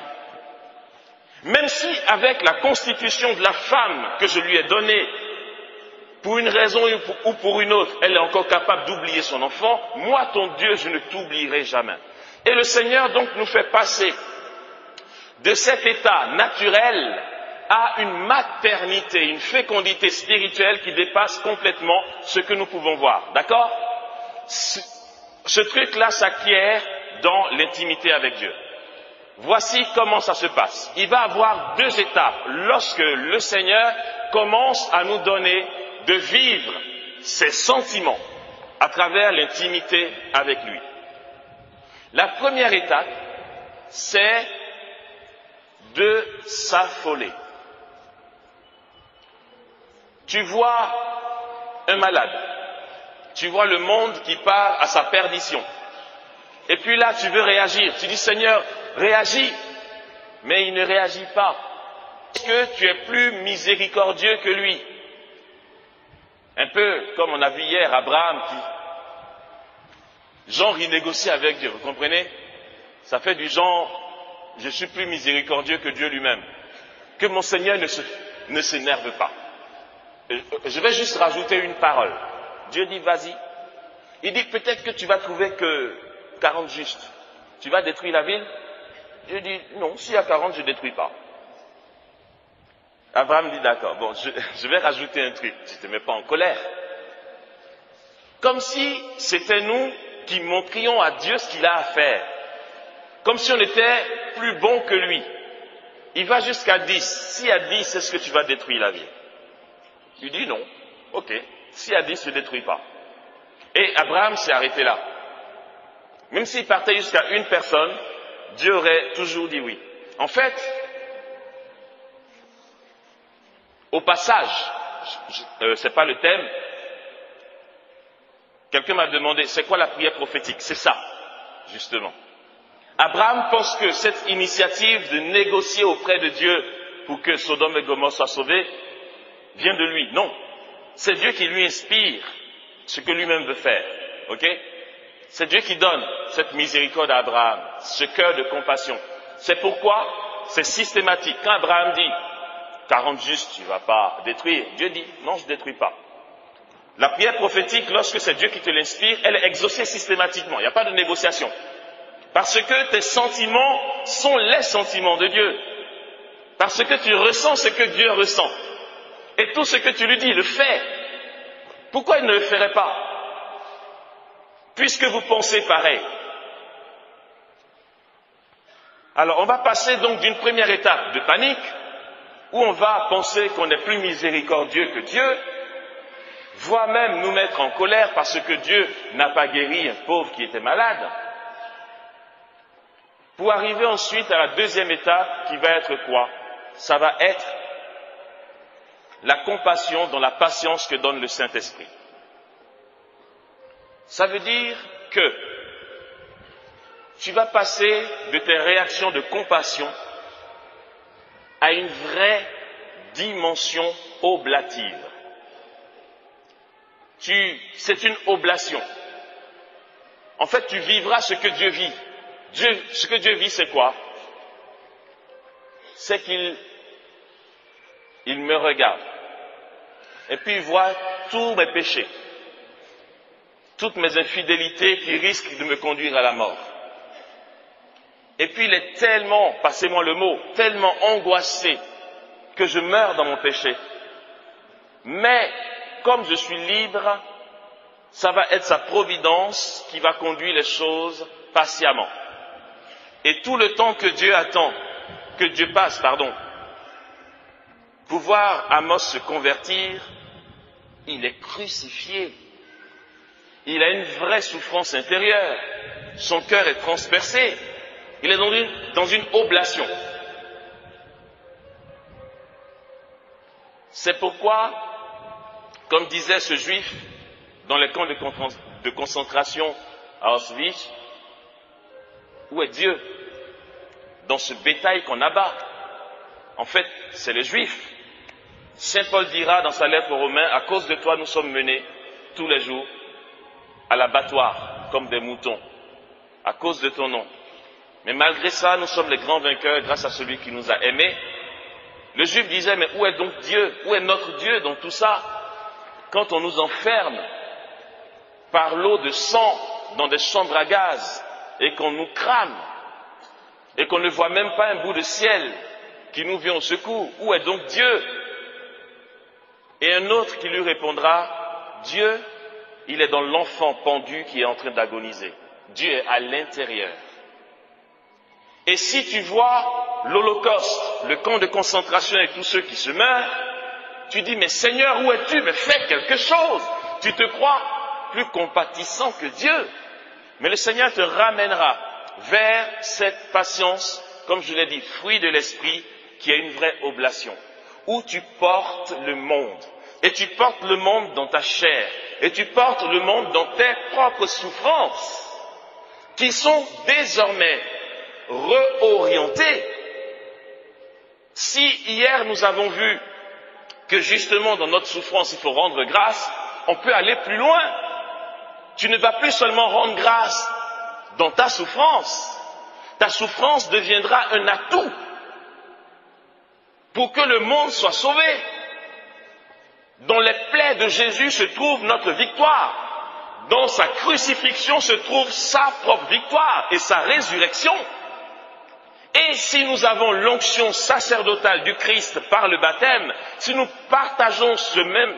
Même si avec la constitution de la femme que je lui ai donnée, pour une raison ou pour une autre, elle est encore capable d'oublier son enfant, moi ton Dieu je ne t'oublierai jamais. Et le Seigneur donc nous fait passer de cet état naturel à une maternité, une fécondité spirituelle qui dépasse complètement ce que nous pouvons voir. D'accord? Ce truc-là s'acquiert dans l'intimité avec Dieu. Voici comment ça se passe. Il va y avoir 2 étapes lorsque le Seigneur commence à nous donner de vivre ses sentiments à travers l'intimité avec lui. La première étape, c'est de s'affoler. Tu vois un malade. Tu vois le monde qui part à sa perdition. Et puis là, tu veux réagir. Tu dis, Seigneur, réagis. Mais il ne réagit pas. Est-ce que tu es plus miséricordieux que lui? Un peu comme on a vu hier Abraham qui, genre, il négocie avec Dieu. Vous comprenez? Ça fait du genre, je suis plus miséricordieux que Dieu lui-même. Que mon Seigneur ne s'énerve pas. Je vais juste rajouter une parole. Dieu dit, vas-y. Il dit, peut-être que tu vas trouver que 40 justes. Tu vas détruire la ville? Dieu dit, non, s'il y a 40, je ne détruis pas. Abraham dit, d'accord, bon, je vais rajouter un truc. Tu ne te mets pas en colère. Comme si c'était nous qui montrions à Dieu ce qu'il a à faire. Comme si on était plus bon que lui. Il va jusqu'à 10. Si à 10, est-ce que tu vas détruire la ville? Il dit non. Ok. Si à 10, tu ne détruis pas. Et Abraham s'est arrêté là. Même s'il partait jusqu'à une personne, Dieu aurait toujours dit oui. En fait, au passage, c'est pas le thème, quelqu'un m'a demandé, c'est quoi la prière prophétique? C'est ça, justement. Abraham pense que cette initiative de négocier auprès de Dieu pour que Sodome et Gomorrhe soient sauvés vient de lui. Non. C'est Dieu qui lui inspire ce que lui-même veut faire. Ok? C'est Dieu qui donne cette miséricorde à Abraham, ce cœur de compassion. C'est pourquoi c'est systématique. Quand Abraham dit 40 justes, tu ne vas pas détruire, Dieu dit non, je ne détruis pas. La prière prophétique, lorsque c'est Dieu qui te l'inspire, elle est exaucée systématiquement. Il n'y a pas de négociation. Parce que tes sentiments sont les sentiments de Dieu. Parce que tu ressens ce que Dieu ressent. Et tout ce que tu lui dis, il le fait. Pourquoi il ne le ferait pas? Puisque vous pensez pareil. Alors on va passer donc d'une première étape de panique, où on va penser qu'on est plus miséricordieux que Dieu, voire même nous mettre en colère parce que Dieu n'a pas guéri un pauvre qui était malade, pour arriver ensuite à la deuxième étape qui va être quoi? Ça va être la compassion dans la patience que donne le Saint-Esprit. Ça veut dire que tu vas passer de tes réactions de compassion à une vraie dimension oblative. C'est une oblation. En fait, tu vivras ce que Dieu vit. Ce que Dieu vit, c'est quoi? C'est qu'il me regarde. Et puis il voit tous mes péchés, toutes mes infidélités qui risquent de me conduire à la mort. Et puis il est tellement, passez-moi le mot, tellement angoissé que je meurs dans mon péché. Mais comme je suis libre, ça va être sa providence qui va conduire les choses patiemment. Et tout le temps que Dieu attend, que Dieu passe, pour voir Amos se convertir, il est crucifié. Il a une vraie souffrance intérieure. Son cœur est transpercé. Il est dans une oblation. C'est pourquoi, comme disait ce juif dans les camps de concentration à Auschwitz, où est Dieu dans ce bétail qu'on abat? En fait, c'est les Juifs. Saint Paul dira dans sa lettre aux Romains, à cause de toi, nous sommes menés tous les jours à l'abattoir comme des moutons, à cause de ton nom. Mais malgré ça, nous sommes les grands vainqueurs grâce à celui qui nous a aimés. Le Juif disait, mais où est donc Dieu? Où est notre Dieu dans tout ça? Quand on nous enferme par l'eau de sang dans des chambres à gaz et qu'on nous crame et qu'on ne voit même pas un bout de ciel qui nous vient au secours, où est donc Dieu? Et un autre qui lui répondra, Dieu, il est dans l'enfant pendu qui est en train d'agoniser. Dieu est à l'intérieur. Et si tu vois l'Holocauste, le camp de concentration et tous ceux qui se meurent, tu dis, mais Seigneur, où es-tu? Mais fais quelque chose. Tu te crois plus compatissant que Dieu. Mais le Seigneur te ramènera vers cette patience, comme je l'ai dit, fruit de l'esprit, qui est une vraie oblation, où tu portes le monde. et tu portes le monde dans ta chair, et tu portes le monde dans tes propres souffrances, qui sont désormais réorientées. Si hier nous avons vu que justement dans notre souffrance il faut rendre grâce, on peut aller plus loin. Tu ne vas plus seulement rendre grâce dans ta souffrance deviendra un atout pour que le monde soit sauvé. Dans les plaies de Jésus se trouve notre victoire. Dans sa crucifixion se trouve sa propre victoire et sa résurrection. Et si nous avons l'onction sacerdotale du Christ par le baptême, si nous partageons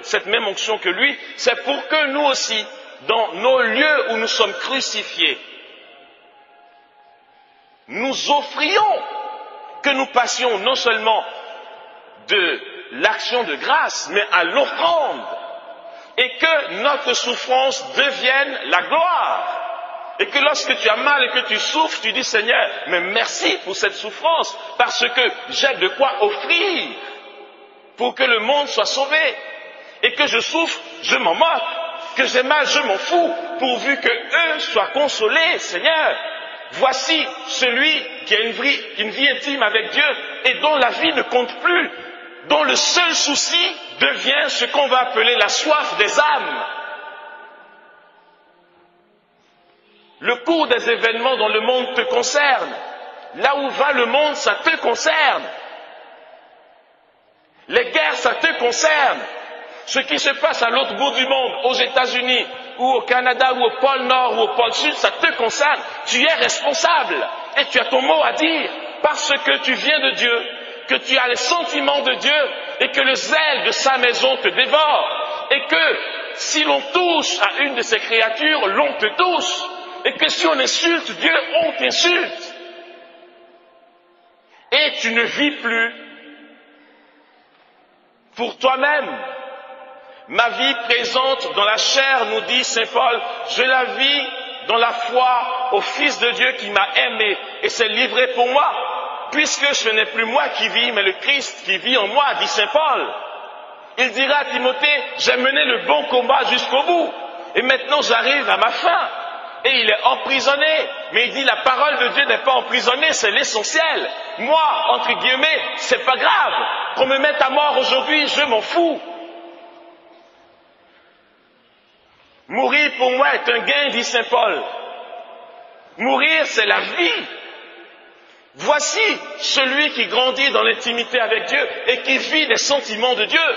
cette même onction que lui, c'est pour que nous aussi, dans nos lieux où nous sommes crucifiés, nous offrions, que nous passions non seulement de l'action de grâce, mais à l'offrande, et que notre souffrance devienne la gloire. Et que lorsque tu as mal et que tu souffres, tu dis Seigneur, mais merci pour cette souffrance, parce que j'ai de quoi offrir pour que le monde soit sauvé. Et que je souffre, je m'en moque, que j'ai mal, je m'en fous, pourvu que eux soient consolés, Seigneur. Voici celui qui a une vie intime avec Dieu et dont la vie ne compte plus, dont le seul souci devient ce qu'on va appeler la soif des âmes. Le cours des événements dans le monde te concerne. Là où va le monde, ça te concerne. Les guerres, ça te concerne. Ce qui se passe à l'autre bout du monde, aux États-Unis, ou au Canada, ou au pôle Nord, ou au pôle Sud, ça te concerne. Tu es responsable. Et tu as ton mot à dire. Parce que tu viens de Dieu, que tu as les sentiments de Dieu, et que le zèle de sa maison te dévore. Et que si l'on touche à une de ses créatures, l'on te touche. Et que si on insulte Dieu, on t'insulte. Et tu ne vis plus pour toi-même. Ma vie présente dans la chair, nous dit saint Paul, je la vis dans la foi au Fils de Dieu qui m'a aimé et s'est livré pour moi. Puisque ce n'est plus moi qui vis, mais le Christ qui vit en moi, dit saint Paul. Il dira à Timothée, j'ai mené le bon combat jusqu'au bout. Et maintenant j'arrive à ma fin. Et il est emprisonné, mais il dit la parole de Dieu n'est pas emprisonnée, c'est l'essentiel. Moi, entre guillemets, c'est pas grave. Qu'on me mette à mort aujourd'hui, je m'en fous. Mourir pour moi est un gain, dit saint Paul. Mourir, c'est la vie. Voici celui qui grandit dans l'intimité avec Dieu et qui vit des sentiments de Dieu.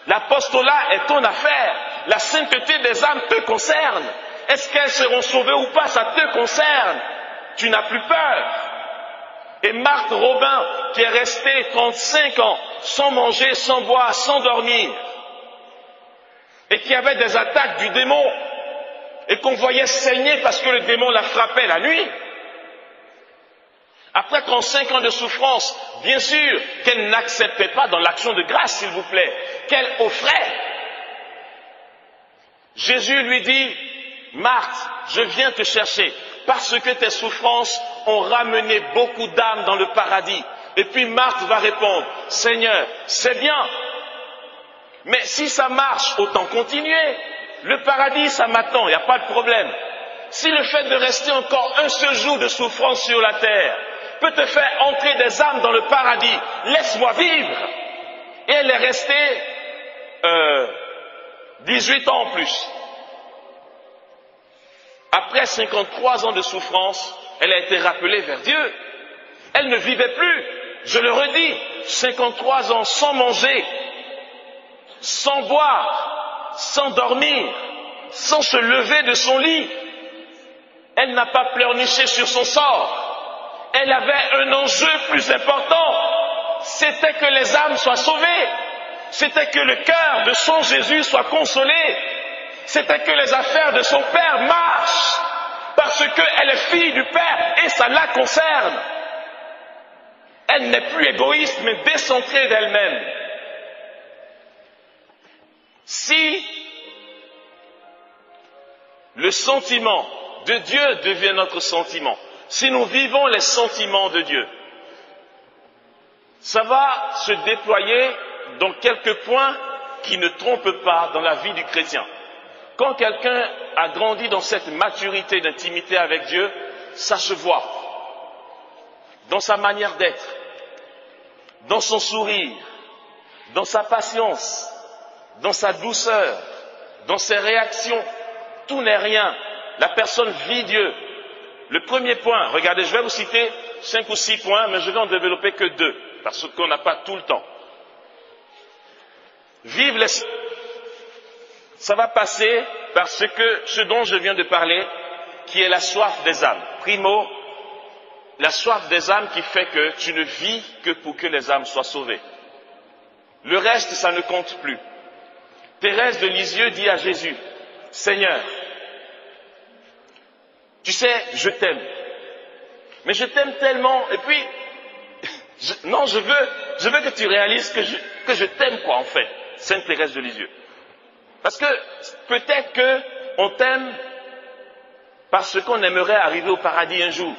L'apostolat est ton affaire. La sainteté des âmes te concerne. Est-ce qu'elles seront sauvées ou pas? Ça te concerne. Tu n'as plus peur. Et Marthe Robin, qui est restée 35 ans sans manger, sans boire, sans dormir, et qui avait des attaques du démon, et qu'on voyait saigner parce que le démon la frappait la nuit, après 35 ans de souffrance, bien sûr qu'elle n'acceptait pas dans l'action de grâce, s'il vous plaît, qu'elle offrait. Jésus lui dit, Marthe, je viens te chercher parce que tes souffrances ont ramené beaucoup d'âmes dans le paradis. Et puis Marthe va répondre, Seigneur, c'est bien, mais si ça marche, autant continuer. Le paradis, ça m'attend, il n'y a pas de problème. Si le fait de rester encore un seul jour de souffrance sur la terre peut te faire entrer des âmes dans le paradis, laisse-moi vivre. Et elle est restée 18 ans en plus. Après 53 ans de souffrance, elle a été rappelée vers Dieu. Elle ne vivait plus, je le redis, 53 ans sans manger, sans boire, sans dormir, sans se lever de son lit. Elle n'a pas pleurniché sur son sort. Elle avait un enjeu plus important. C'était que les âmes soient sauvées. C'était que le cœur de son Jésus soit consolé. C'était que les affaires de son Père marchent. Parce qu'elle est fille du Père et ça la concerne. Elle n'est plus égoïste mais décentrée d'elle-même. Si le sentiment de Dieu devient notre sentiment, si nous vivons les sentiments de Dieu, ça va se déployer dans quelques points qui ne trompe pas dans la vie du chrétien. Quand quelqu'un a grandi dans cette maturité d'intimité avec Dieu, ça se voit dans sa manière d'être, dans son sourire, dans sa patience, dans sa douceur, dans ses réactions. Tout n'est rien. La personne vit Dieu. Le premier point, regardez, je vais vous citer 5 ou 6 points, mais je vais en développer que 2, parce qu'on n'a pas tout le temps. Vive l'esprit. Ça va passer par ce dont je viens de parler, qui est la soif des âmes. Primo, la soif des âmes qui fait que tu ne vis que pour que les âmes soient sauvées. Le reste, ça ne compte plus. Thérèse de Lisieux dit à Jésus, Seigneur, tu sais, je t'aime. Mais je t'aime tellement, et puis, je veux que tu réalises que je t'aime, quoi, en fait, Sainte Thérèse de Lisieux. Parce que peut-être qu'on t'aime parce qu'on aimerait arriver au paradis un jour.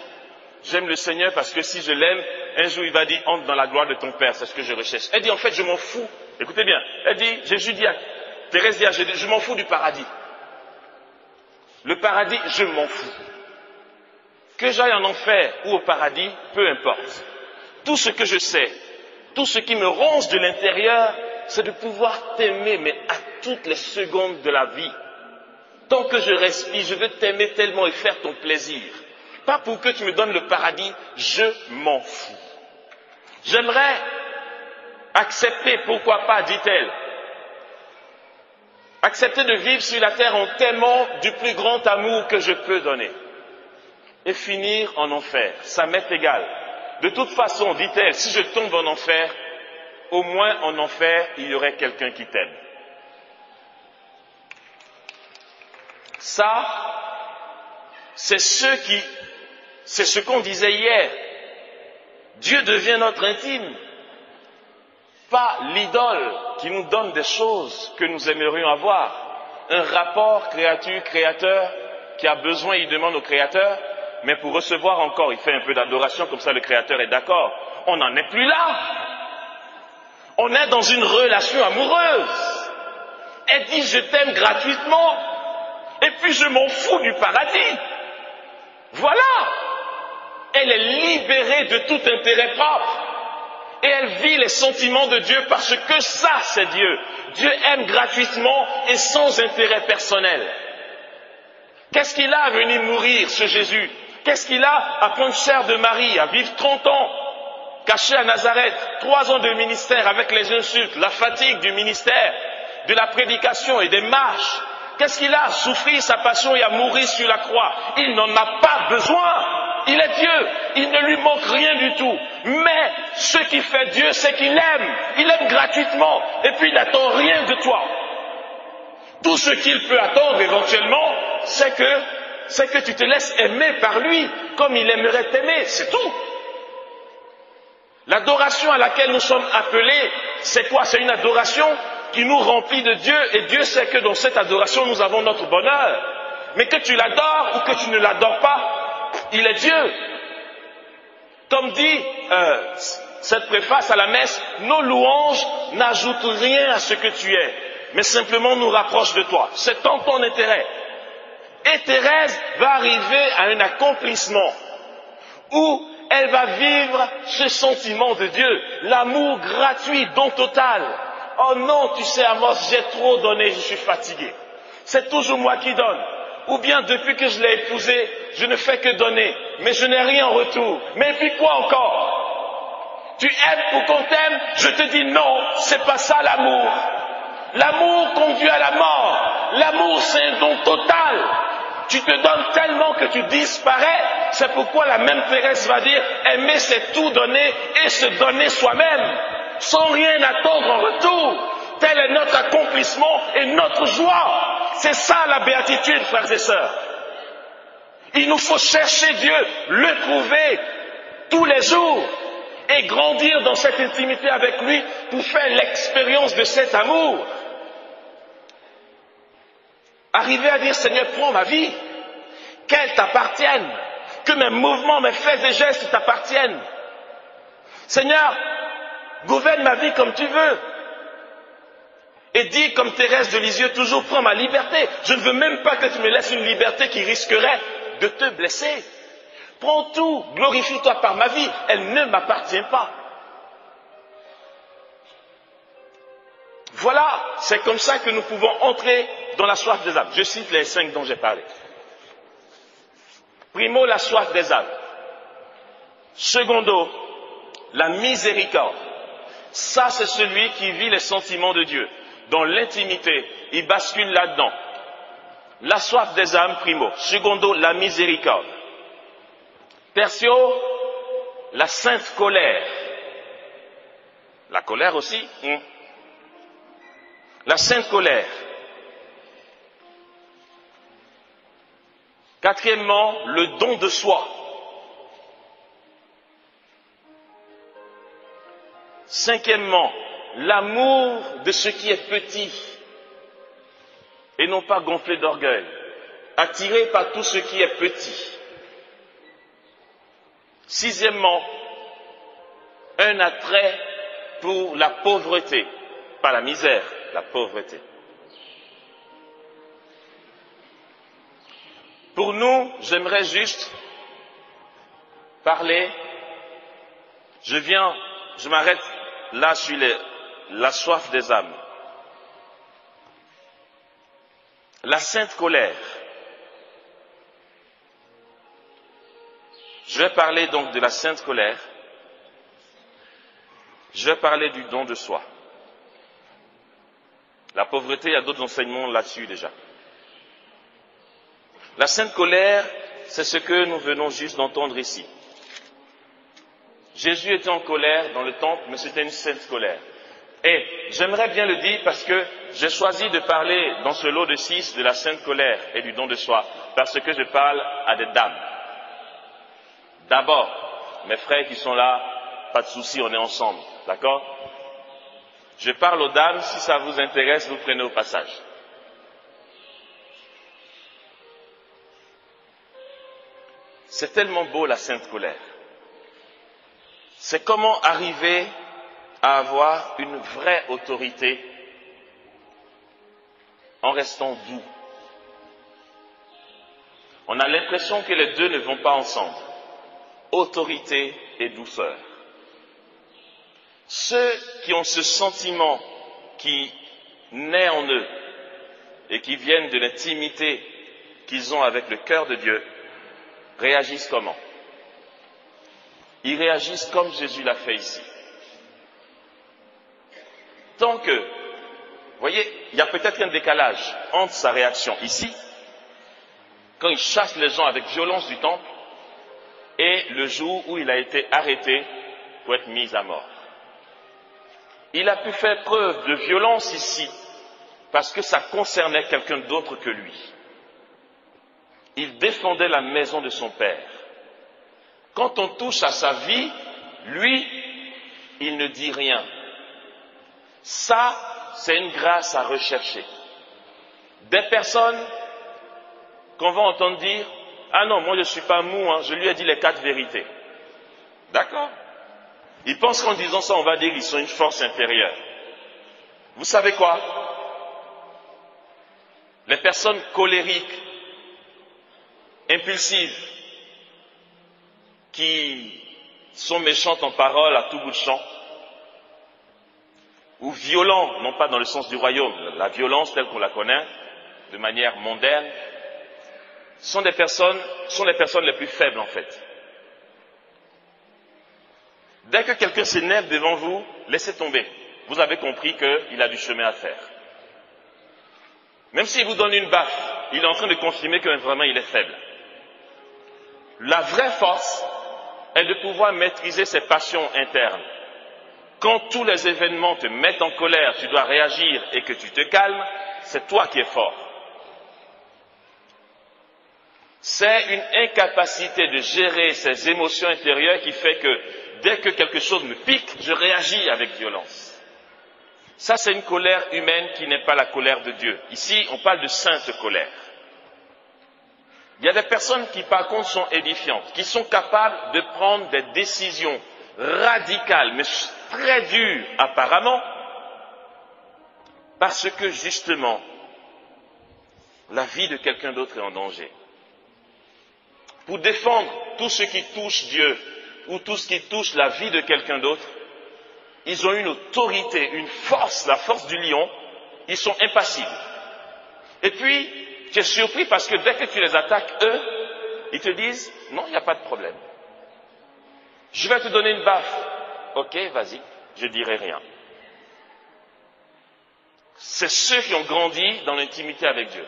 J'aime le Seigneur parce que si je l'aime, un jour il va dire, entre dans la gloire de ton Père, c'est ce que je recherche. Elle dit, en fait, je m'en fous. Écoutez bien, elle dit, Thérèse dit à Jésus, je m'en fous du paradis. Le paradis, je m'en fous. Que j'aille en enfer ou au paradis, peu importe. Tout ce que je sais, tout ce qui me ronge de l'intérieur, c'est de pouvoir t'aimer, mais à toutes les secondes de la vie. Tant que je respire, je veux t'aimer tellement et faire ton plaisir. Pas pour que tu me donnes le paradis, je m'en fous. J'aimerais accepter, pourquoi pas, dit-elle, accepter de vivre sur la terre en t'aimant du plus grand amour que je peux donner. Et finir en enfer, ça m'est égal. De toute façon, dit-elle, si je tombe en enfer, au moins en enfer, il y aurait quelqu'un qui t'aime. Ça, c'est ce qu'on disait hier. Dieu devient notre intime, pas l'idole qui nous donne des choses que nous aimerions avoir. Un rapport créature-créateur qui a besoin, il demande au créateur, mais pour recevoir encore, il fait un peu d'adoration, comme ça le créateur est d'accord. On n'en est plus là. On est dans une relation amoureuse. Elle dit, je t'aime gratuitement, et puis je m'en fous du paradis. Voilà. Elle est libérée de tout intérêt propre. Et elle vit les sentiments de Dieu parce que ça, c'est Dieu. Dieu aime gratuitement et sans intérêt personnel. Qu'est-ce qu'il a à venir mourir, ce Jésus? Qu'est-ce qu'il a à prendre chair de Marie, à vivre 30 ans, caché à Nazareth, 3 ans de ministère avec les insultes, la fatigue du ministère, de la prédication et des marches? Qu'est-ce qu'il a à souffrir sa passion et à mourir sur la croix? Il n'en a pas besoin. Il est Dieu. Il ne lui manque rien du tout. Mais ce qui fait Dieu, c'est qu'il aime. Il aime gratuitement. Et puis il n'attend rien de toi. Tout ce qu'il peut attendre éventuellement, c'est que tu te laisses aimer par lui comme il aimerait t'aimer. C'est tout. L'adoration à laquelle nous sommes appelés, c'est quoi? C'est une adoration qui nous remplit de Dieu, et Dieu sait que dans cette adoration, nous avons notre bonheur. Mais que tu l'adores ou que tu ne l'adores pas, il est Dieu. Comme dit cette préface à la messe, nos louanges n'ajoutent rien à ce que tu es, mais simplement nous rapprochent de toi. C'est en ton intérêt. Et Thérèse va arriver à un accomplissement où elle va vivre ce sentiment de Dieu, l'amour gratuit, don total. Oh non, tu sais, Amos, j'ai trop donné, je suis fatigué. C'est toujours moi qui donne. Ou bien, depuis que je l'ai épousé, je ne fais que donner, mais je n'ai rien en retour. Mais puis quoi encore? Tu aimes pour qu'on t'aime? Je te dis non, c'est pas ça l'amour. L'amour conduit à la mort. L'amour, c'est un don total. Tu te donnes tellement que tu disparais. C'est pourquoi la même Thérèse va dire, aimer c'est tout donner et se donner soi-même, sans rien attendre en retour. Tel est notre accomplissement et notre joie. C'est ça la béatitude, frères et sœurs. Il nous faut chercher Dieu, le trouver tous les jours et grandir dans cette intimité avec lui pour faire l'expérience de cet amour. Arriver à dire, Seigneur, prends ma vie, qu'elle t'appartienne, que mes mouvements, mes faits et gestes t'appartiennent. Seigneur, gouverne ma vie comme tu veux. Et dis comme Thérèse de Lisieux toujours, prends ma liberté. Je ne veux même pas que tu me laisses une liberté qui risquerait de te blesser. Prends tout, glorifie-toi par ma vie, elle ne m'appartient pas. Voilà, c'est comme ça que nous pouvons entrer dans la soif des âmes. Je cite les 5 dont j'ai parlé. Primo, la soif des âmes. Secondo, la miséricorde. Ça, c'est celui qui vit les sentiments de Dieu. Dans l'intimité, il bascule là-dedans. La soif des âmes, primo. Secondo, la miséricorde. Tertio, la sainte colère. La colère aussi. La sainte colère. Quatrièmement, le don de soi. Cinquièmement, l'amour de ce qui est petit et non pas gonflé d'orgueil, attiré par tout ce qui est petit. Sixièmement, un attrait pour la pauvreté, pas la misère, la pauvreté. Pour nous, j'aimerais juste parler, je m'arrête là sur la soif des âmes. La sainte colère. Je vais parler donc de la sainte colère. Je vais parler du don de soi. La pauvreté, il y a d'autres enseignements là-dessus déjà. La sainte colère, c'est ce que nous venons juste d'entendre ici. Jésus était en colère dans le temple, mais c'était une sainte colère. Et j'aimerais bien le dire parce que j'ai choisi de parler dans ce lot de 6 de la sainte colère et du don de soi, parce que je parle à des dames. D'abord, mes frères qui sont là, pas de souci, on est ensemble, d'accord? Je parle aux dames, si ça vous intéresse, vous prenez au passage. C'est tellement beau la sainte colère. C'est comment arriver à avoir une vraie autorité en restant doux. On a l'impression que les deux ne vont pas ensemble. Autorité et douceur. Ceux qui ont ce sentiment qui naît en eux et qui viennent de l'intimité qu'ils ont avec le cœur de Dieu, réagissent comment? Ils réagissent comme Jésus l'a fait ici. Tant que, vous voyez, il y a peut-être un décalage entre sa réaction ici, quand il chasse les gens avec violence du temple, et le jour où il a été arrêté pour être mis à mort. Il a pu faire preuve de violence ici, parce que ça concernait quelqu'un d'autre que lui. Il défendait la maison de son père. Quand on touche à sa vie, lui, il ne dit rien. Ça, c'est une grâce à rechercher. Des personnes qu'on va entendre dire « Ah non, moi je ne suis pas mou, hein, je lui ai dit les 4 vérités. » D'accord? Ils pensent qu'en disant ça, on va dire qu'ils sont une force intérieure. Vous savez quoi? Les personnes colériques, impulsives, qui sont méchantes en parole à tout bout de champ, ou violents, non pas dans le sens du royaume, la violence telle qu'on la connaît, de manière mondaine, sont les personnes les plus faibles en fait. Dès que quelqu'un s'énerve devant vous, laissez tomber. Vous avez compris qu'il a du chemin à faire. Même s'il vous donne une baffe, il est en train de confirmer que vraiment il est faible. La vraie force est de pouvoir maîtriser ses passions internes. Quand tous les événements te mettent en colère, tu dois réagir et que tu te calmes, c'est toi qui es fort. C'est une incapacité de gérer ses émotions intérieures qui fait que dès que quelque chose me pique, je réagis avec violence. Ça, c'est une colère humaine qui n'est pas la colère de Dieu. Ici, on parle de sainte colère. Il y a des personnes qui, par contre, sont édifiantes, qui sont capables de prendre des décisions radicales, mais très dures apparemment, Parce que justement, la vie de quelqu'un d'autre est en danger. Pour défendre tout ce qui touche Dieu ou tout ce qui touche la vie de quelqu'un d'autre, ils ont une autorité, une force, la force du lion. Ils sont impassibles. Et puis, tu es surpris parce que dès que tu les attaques, eux, ils te disent, non, il n'y a pas de problème. Je vais te donner une baffe. Ok, vas-y, je dirai rien. C'est ceux qui ont grandi dans l'intimité avec Dieu.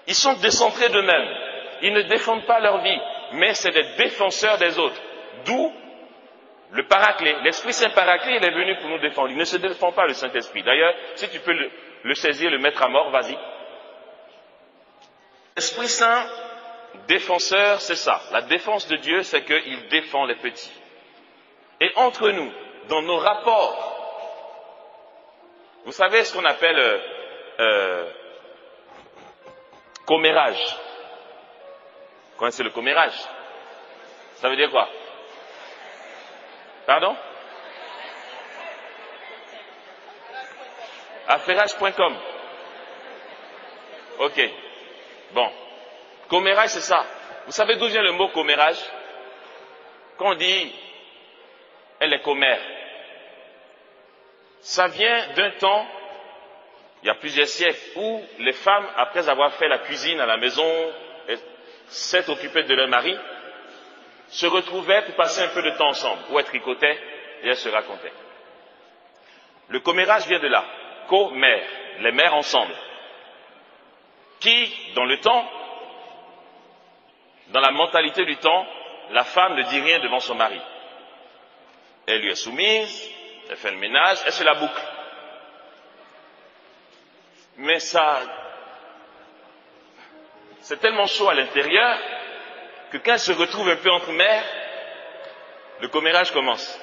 Ils sont décentrés d'eux-mêmes. Ils ne défendent pas leur vie, mais c'est des défenseurs des autres. D'où le paraclet. L'Esprit Saint paraclet, il est venu pour nous défendre. Il ne se défend pas, le Saint-Esprit. D'ailleurs, si tu peux le saisir, le mettre à mort, vas-y. L'Esprit Saint, défenseur, c'est ça. La défense de Dieu, c'est qu'il défend les petits. Et entre nous, dans nos rapports, vous savez ce qu'on appelle commérage. Vous connaissez le commérage? Ça veut dire quoi? Pardon? Affairage.com. Ok. Bon. Commérage, c'est ça. Vous savez d'où vient le mot commérage? Quand on dit elle est commère, ça vient d'un temps, il y a plusieurs siècles, où les femmes, après avoir fait la cuisine à la maison, s'être occupées de leur mari, se retrouvaient pour passer un peu de temps ensemble, ou elles tricotaient et elles se racontaient. Le commérage vient de là. Co-mère, les mères ensemble. Qui, dans le temps, dans la mentalité du temps, la femme ne dit rien devant son mari. Elle lui est soumise, elle fait le ménage, elle se la boucle. Mais ça, c'est tellement chaud à l'intérieur que quand elle se retrouve un peu entre mères, le commérage commence.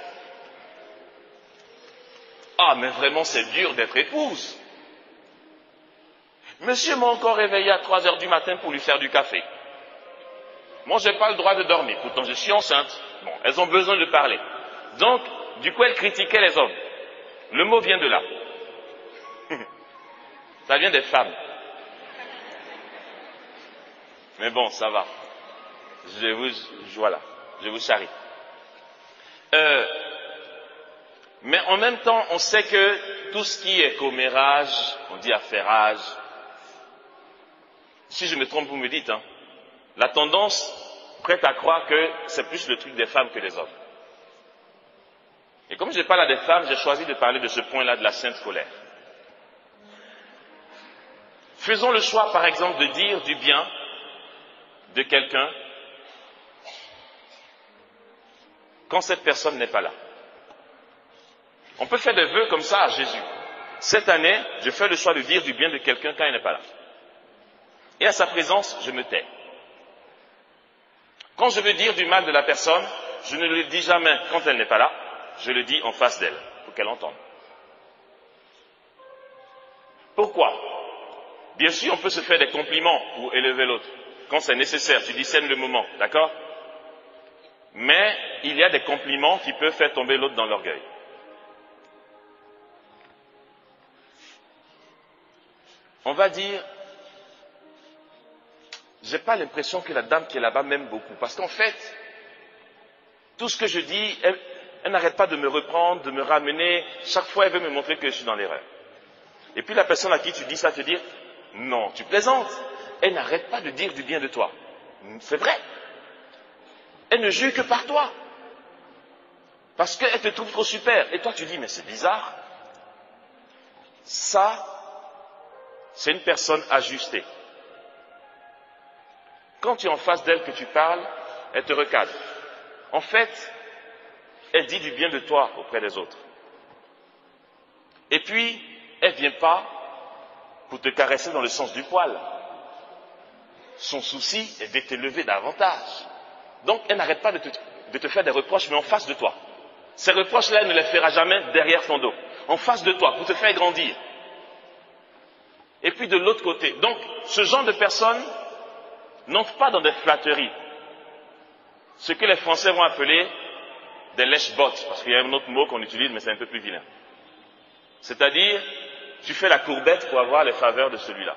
Ah, mais vraiment, c'est dur d'être épouse. Monsieur m'a encore réveillé à 3 heures du matin pour lui faire du café. Moi, je n'ai pas le droit de dormir, pourtant je suis enceinte. Bon, elles ont besoin de parler. Donc, du coup, elles critiquaient les hommes. Le mot vient de là. Ça vient des femmes. Mais bon, ça va. Voilà, je vous charrie. Mais en même temps, on sait que tout ce qui est commérage, on dit affairage. Si je me trompe, vous me dites, hein. La tendance prête à croire que c'est plus le truc des femmes que des hommes. Et comme je parle à des femmes, j'ai choisi de parler de ce point-là de la sainte colère. Faisons le choix, par exemple, de dire du bien de quelqu'un quand cette personne n'est pas là. On peut faire des vœux comme ça à Jésus. Cette année, je fais le choix de dire du bien de quelqu'un quand il n'est pas là. Et à sa présence, je me tais. Quand je veux dire du mal de la personne, je ne le dis jamais quand elle n'est pas là, je le dis en face d'elle, pour qu'elle entende. Pourquoi? Bien sûr, on peut se faire des compliments pour élever l'autre. Quand c'est nécessaire, tu discernes le moment, d'accord? Mais il y a des compliments qui peuvent faire tomber l'autre dans l'orgueil. On va dire, j'ai pas l'impression que la dame qui est là-bas m'aime beaucoup. Parce qu'en fait, tout ce que je dis, elle n'arrête pas de me reprendre, de me ramener. Chaque fois, elle veut me montrer que je suis dans l'erreur. Et puis la personne à qui tu dis ça te dit, non, tu plaisantes. Elle n'arrête pas de dire du bien de toi. C'est vrai. Elle ne jure que par toi. Parce qu'elle te trouve trop super. Et toi, tu dis, mais c'est bizarre. Ça, c'est une personne ajustée. Quand tu es en face d'elle que tu parles, elle te recadre. En fait, elle dit du bien de toi auprès des autres. Et puis, elle ne vient pas pour te caresser dans le sens du poil. Son souci est de t'élever davantage. Donc, elle n'arrête pas de te faire des reproches, mais en face de toi. Ces reproches-là, elle ne les fera jamais derrière ton dos. En face de toi, pour te faire grandir. Et puis de l'autre côté. Donc, ce genre de personnes n'entre pas dans des flatteries. Ce que les Français vont appeler des lèche-bottes, parce qu'il y a un autre mot qu'on utilise, mais c'est un peu plus vilain. C'est-à-dire, tu fais la courbette pour avoir les faveurs de celui-là.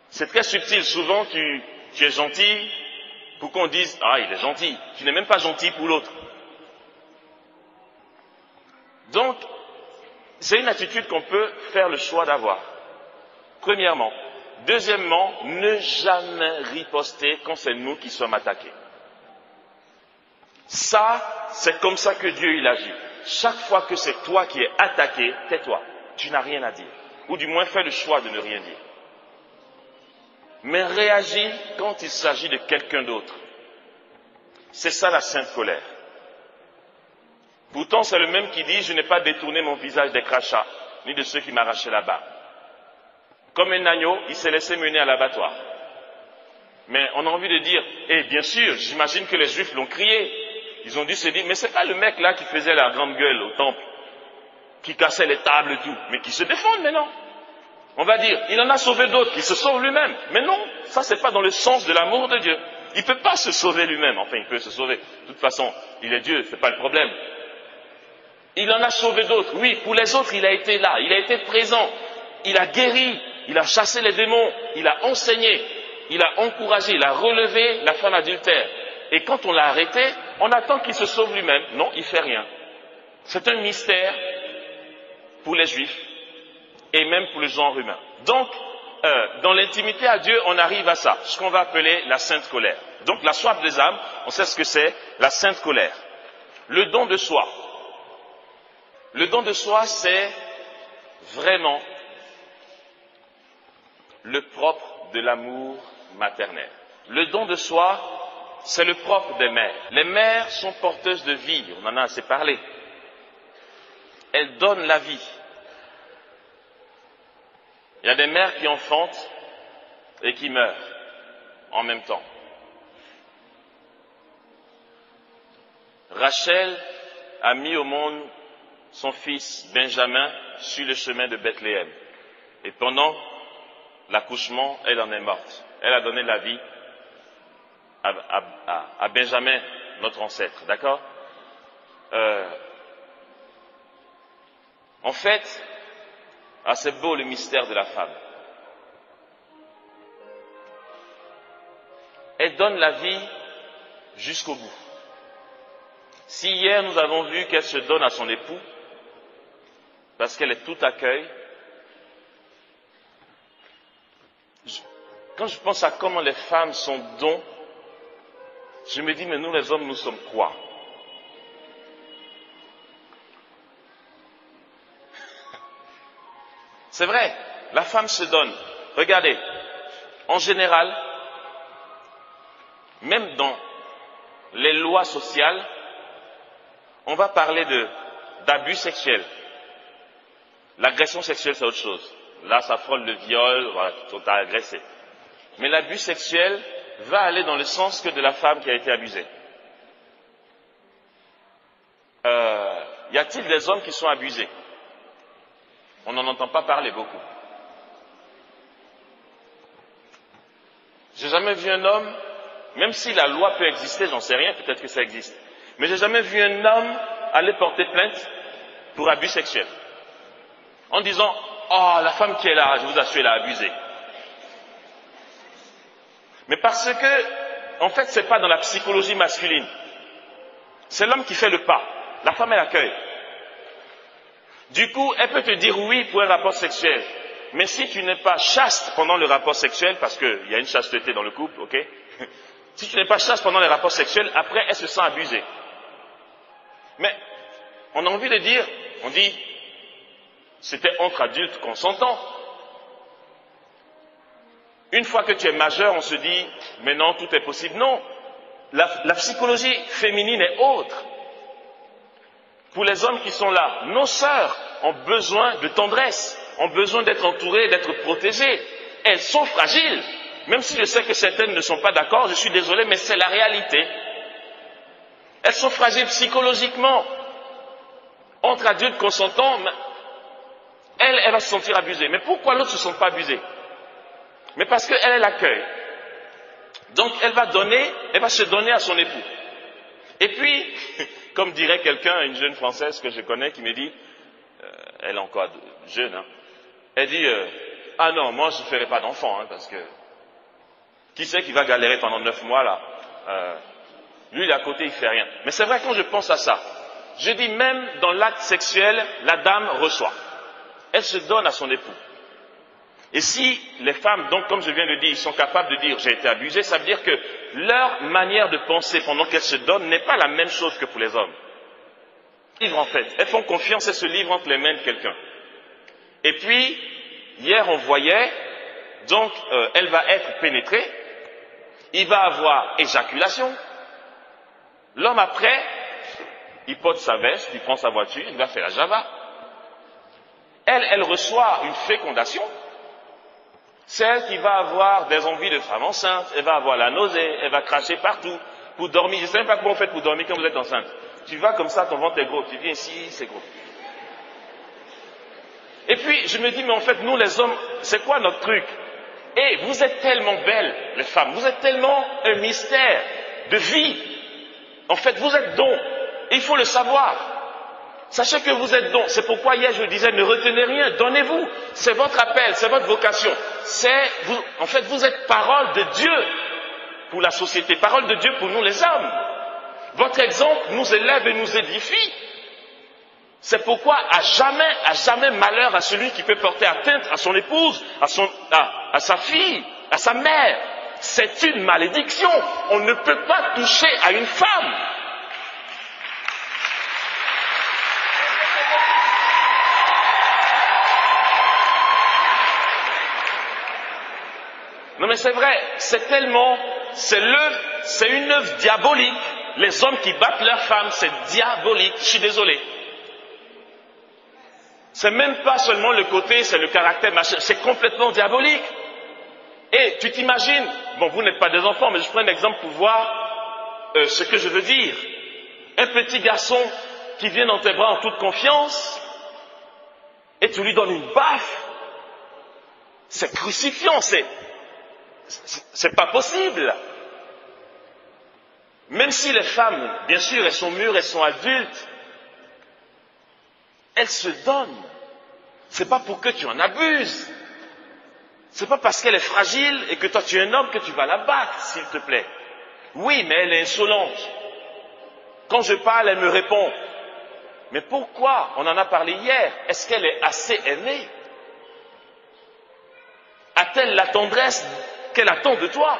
C'est très subtil. Souvent, tu es gentil pour qu'on dise « Ah, il est gentil ». Tu n'es même pas gentil pour l'autre. Donc, c'est une attitude qu'on peut faire le choix d'avoir. Premièrement. Deuxièmement, ne jamais riposter quand c'est nous qui sommes attaqués. Ça, c'est comme ça que Dieu il agit. Chaque fois que c'est toi qui es attaqué, tais-toi. Tu n'as rien à dire. Ou du moins fais le choix de ne rien dire. Mais réagis quand il s'agit de quelqu'un d'autre. C'est ça la sainte colère. Pourtant, c'est le même qui dit « Je n'ai pas détourné mon visage des crachats, ni de ceux qui m'arrachaient la barbe. » Comme un agneau, il s'est laissé mener à l'abattoir. Mais on a envie de dire « Eh bien sûr, j'imagine que les Juifs l'ont crié. » Ils ont dû se dire « Mais c'est pas le mec là qui faisait la grande gueule au temple, qui cassait les tables et tout, mais qui se défend maintenant. » On va dire, il en a sauvé d'autres, il se sauve lui-même. Mais non, ça c'est pas dans le sens de l'amour de Dieu. Il peut pas se sauver lui-même. Enfin, il peut se sauver. De toute façon, il est Dieu, c'est pas le problème. Il en a sauvé d'autres. Oui, pour les autres, il a été là, il a été présent. Il a guéri, il a chassé les démons, il a enseigné, il a encouragé, il a relevé la femme adultère. Et quand on l'a arrêté, on attend qu'il se sauve lui-même. Non, il fait rien. C'est un mystère pour les Juifs. Et même pour le genre humain. Donc, dans l'intimité à Dieu, on arrive à ça, ce qu'on va appeler la sainte colère. Donc, la soif des âmes, on sait ce que c'est, la sainte colère. Le don de soi. Le don de soi, c'est vraiment le propre de l'amour maternel. Le don de soi, c'est le propre des mères. Les mères sont porteuses de vie, on en a assez parlé. Elles donnent la vie. Il y a des mères qui enfantent et qui meurent en même temps. Rachel a mis au monde son fils Benjamin sur le chemin de Bethléem. Et pendant l'accouchement, elle en est morte. Elle a donné la vie à Benjamin, notre ancêtre. D'accord? En fait, c'est beau le mystère de la femme. Elle donne la vie jusqu'au bout. Si hier nous avons vu qu'elle se donne à son époux, parce qu'elle est tout accueil, quand je pense à comment les femmes sont dons, je me dis, mais nous les hommes, nous sommes quoi? C'est vrai, la femme se donne. Regardez, en général, même dans les lois sociales, on va parler d'abus sexuels. L'agression sexuelle, c'est autre chose. Là, ça frôle le viol, voilà, on t'a agressé. Mais l'abus sexuel va aller dans le sens que de la femme qui a été abusée. Y a-t-il des hommes qui sont abusés? On n'en entend pas parler beaucoup. J'ai jamais vu un homme, même si la loi peut exister, j'en sais rien, peut-être que ça existe, mais j'ai jamais vu un homme aller porter plainte pour abus sexuel. En disant, oh, la femme qui est là, je vous assure, elle a abusé. Mais parce que, en fait, c'est pas dans la psychologie masculine. C'est l'homme qui fait le pas. La femme, elle accueille. Du coup, elle peut te dire oui pour un rapport sexuel. Mais si tu n'es pas chaste pendant le rapport sexuel, parce qu'il y a une chasteté dans le couple, ok? Si tu n'es pas chaste pendant les rapports sexuels, après, elle se sent abusée. Mais, on a envie de dire, on dit, c'était entre adultes consentants. Une fois que tu es majeur, on se dit, mais non, tout est possible. Non, la psychologie féminine est autre. Pour les hommes qui sont là, nos sœurs ont besoin de tendresse, ont besoin d'être entourées, d'être protégées. Elles sont fragiles. Même si je sais que certaines ne sont pas d'accord, je suis désolé, mais c'est la réalité. Elles sont fragiles psychologiquement. Entre adultes consentants, elle va se sentir abusée. Mais pourquoi l'autre ne se sent pas abusée? Mais parce qu'elle est l'accueil. Donc elle va se donner à son époux. Et puis, comme dirait quelqu'un, une jeune Française que je connais, qui me dit, elle est encore jeune, hein. Elle dit, ah non, moi je ne ferai pas d'enfant, hein, parce que qui c'est qui va galérer pendant 9 mois là? Lui, il est à côté, il ne fait rien. Mais c'est vrai, quand je pense à ça, je dis même dans l'acte sexuel, la dame reçoit. Elle se donne à son époux. Et si les femmes, donc comme je viens de dire, sont capables de dire j'ai été abusée, ça veut dire que leur manière de penser pendant qu'elles se donnent n'est pas la même chose que pour les hommes. En fait, elles font confiance et se livrent entre les mains de quelqu'un. Et puis, hier on voyait, donc elle va être pénétrée, il va avoir éjaculation, l'homme après, il porte sa veste, il prend sa voiture, il va faire la java. Elle reçoit une fécondation. C'est elle qui va avoir des envies de femme enceinte, elle va avoir la nausée, elle va cracher partout, pour dormir. Je ne sais même pas comment vous faites pour dormir quand vous êtes enceinte. Tu vas comme ça, ton ventre est gros, tu viens ici, c'est gros. Et puis, je me dis, mais en fait, nous les hommes, c'est quoi notre truc? Et vous êtes tellement belles, les femmes, vous êtes tellement un mystère de vie. En fait, vous êtes don, et il faut le savoir. Sachez que vous êtes don. C'est pourquoi hier je disais, ne retenez rien, donnez-vous. C'est votre appel, c'est votre vocation. En fait, vous êtes parole de Dieu pour la société, parole de Dieu pour nous les hommes. Votre exemple nous élève et nous édifie. C'est pourquoi à jamais malheur à celui qui peut porter atteinte à son épouse, à sa fille, à sa mère. C'est une malédiction. On ne peut pas toucher à une femme. Non mais c'est vrai, c'est une œuvre diabolique. Les hommes qui battent leurs femmes, c'est diabolique. Je suis désolé. C'est même pas seulement le côté, c'est le caractère, machin, c'est complètement diabolique. Et tu t'imagines, bon vous n'êtes pas des enfants, mais je prends un exemple pour voir ce que je veux dire. Un petit garçon qui vient dans tes bras en toute confiance, et tu lui donnes une baffe, c'est crucifiant, c'est pas possible. Même si les femmes, bien sûr, elles sont mûres, elles sont adultes, elles se donnent. C'est pas pour que tu en abuses. C'est pas parce qu'elle est fragile et que toi tu es un homme que tu vas la battre, s'il te plaît. Oui, mais elle est insolente. Quand je parle, elle me répond. Mais pourquoi? On en a parlé hier. Est-ce qu'elle est assez aimée? A-t-elle la tendresse qu'elle attend de toi?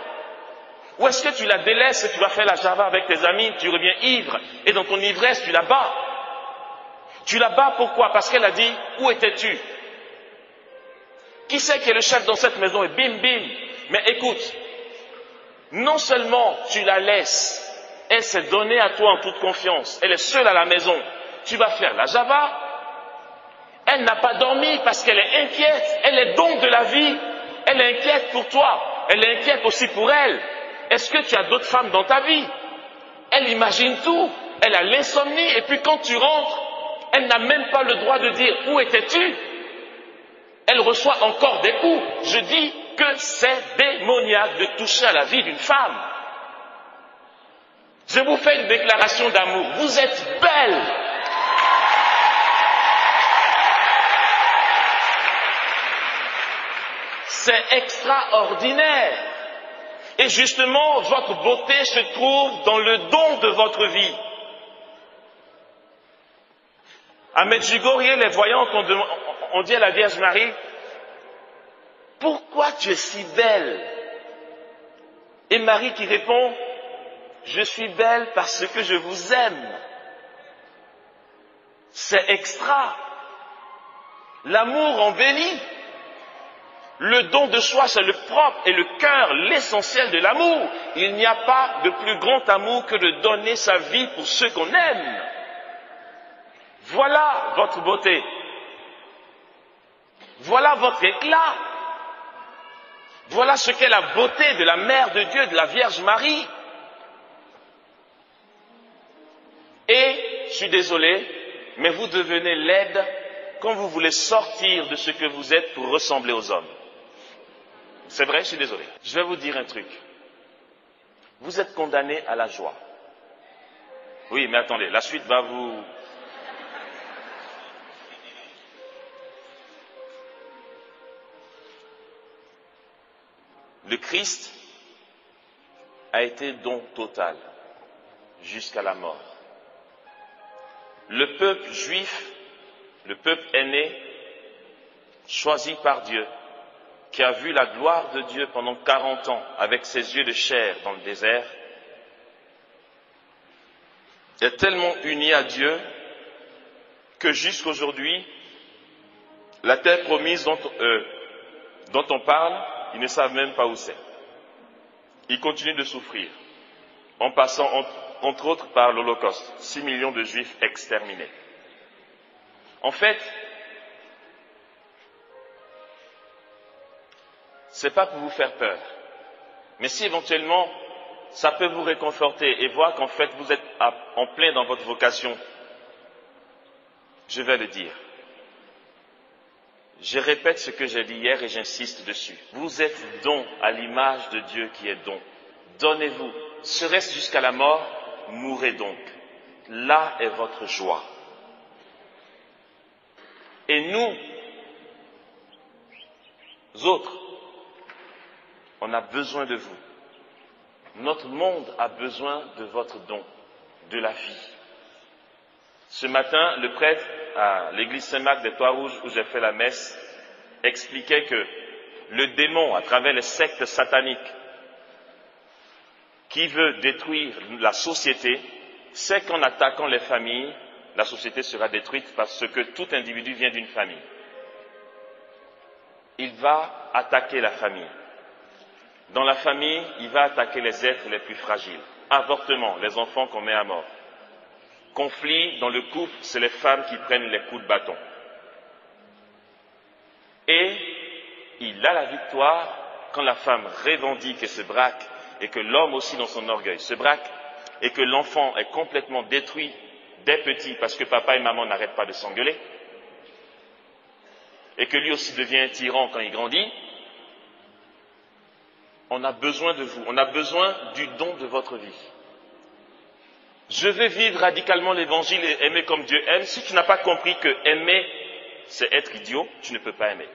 Ou est-ce que tu la délaisses et tu vas faire la java avec tes amis, tu reviens ivre, et dans ton ivresse, tu la bats? Tu la bats pourquoi? Parce qu'elle a dit, où étais-tu? Qui c'est qui est le chef dans cette maison? Et bim, bim. Mais écoute, non seulement tu la laisses, elle s'est donnée à toi en toute confiance, elle est seule à la maison, tu vas faire la java, elle n'a pas dormi parce qu'elle est inquiète, elle est donc de la vie, elle est inquiète pour toi, elle est inquiète aussi pour elle. Est-ce que tu as d'autres femmes dans ta vie? Elle imagine tout, elle a l'insomnie, et puis quand tu rentres, elle n'a même pas le droit de dire où étais-tu? Elle reçoit encore des coups. Je dis que c'est démoniaque de toucher à la vie d'une femme. Je vous fais une déclaration d'amour. Vous êtes belle. C'est extraordinaire. Et justement, votre beauté se trouve dans le don de votre vie. À Medjugorje, les voyantes ont dit à la Vierge Marie, pourquoi tu es si belle? Et Marie qui répond, je suis belle parce que je vous aime. C'est extra. L'amour embellit. Le don de soi, c'est le propre et le cœur, l'essentiel de l'amour. Il n'y a pas de plus grand amour que de donner sa vie pour ceux qu'on aime. Voilà votre beauté. Voilà votre éclat. Voilà ce qu'est la beauté de la Mère de Dieu, de la Vierge Marie. Et, je suis désolé, mais vous devenez laide quand vous voulez sortir de ce que vous êtes pour ressembler aux hommes. C'est vrai, je suis désolé. Je vais vous dire un truc. Vous êtes condamné à la joie. Oui, mais attendez, la suite va vous... Le Christ a été don total jusqu'à la mort. Le peuple juif, le peuple aîné, choisi par Dieu, qui a vu la gloire de Dieu pendant 40 ans avec ses yeux de chair dans le désert, est tellement uni à Dieu que jusqu'aujourd'hui, la terre promise dont on parle, ils ne savent même pas où c'est. Ils continuent de souffrir, en passant entre autres par l'Holocauste, 6 millions de Juifs exterminés. En fait, c'est pas pour vous faire peur, mais si éventuellement ça peut vous réconforter et voir qu'en fait vous êtes en plein dans votre vocation, je vais le dire. Je répète ce que j'ai dit hier et j'insiste dessus. Vous êtes don à l'image de Dieu qui est don. Donnez-vous, serait-ce jusqu'à la mort, mourrez donc. Là est votre joie. Et nous autres, on a besoin de vous. Notre monde a besoin de votre don, de la vie. Ce matin, le prêtre à l'église Saint-Marc des Trois-Rouges où j'ai fait la messe expliquait que le démon, à travers les sectes sataniques, qui veut détruire la société, sait qu'en attaquant les familles, la société sera détruite parce que tout individu vient d'une famille. Il va attaquer la famille. Dans la famille, il va attaquer les êtres les plus fragiles. Avortement, les enfants qu'on met à mort. Conflit dans le couple, c'est les femmes qui prennent les coups de bâton. Et il a la victoire quand la femme revendique et se braque, et que l'homme aussi dans son orgueil se braque, et que l'enfant est complètement détruit dès petit parce que papa et maman n'arrêtent pas de s'engueuler, et que lui aussi devient un tyran quand il grandit. On a besoin de vous, on a besoin du don de votre vie. Je veux vivre radicalement l'évangile et aimer comme Dieu aime. Si tu n'as pas compris que aimer, c'est être idiot, tu ne peux pas aimer.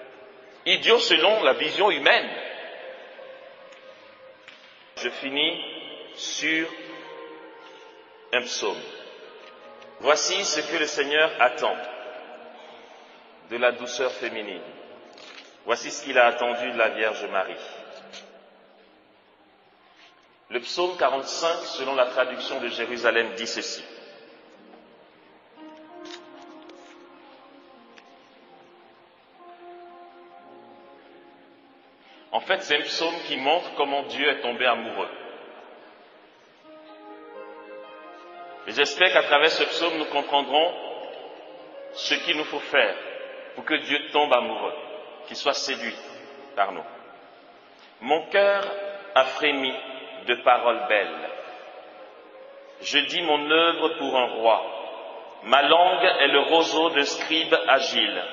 Idiot selon la vision humaine. Je finis sur un psaume. Voici ce que le Seigneur attend de la douceur féminine. Voici ce qu'il a attendu de la Vierge Marie. Le psaume 45, selon la traduction de Jérusalem, dit ceci. En fait, c'est un psaume qui montre comment Dieu est tombé amoureux. Et j'espère qu'à travers ce psaume, nous comprendrons ce qu'il nous faut faire pour que Dieu tombe amoureux, qu'il soit séduit par nous. Mon cœur a frémi de paroles belles. Je dis mon œuvre pour un roi. Ma langue est le roseau de scribe agile.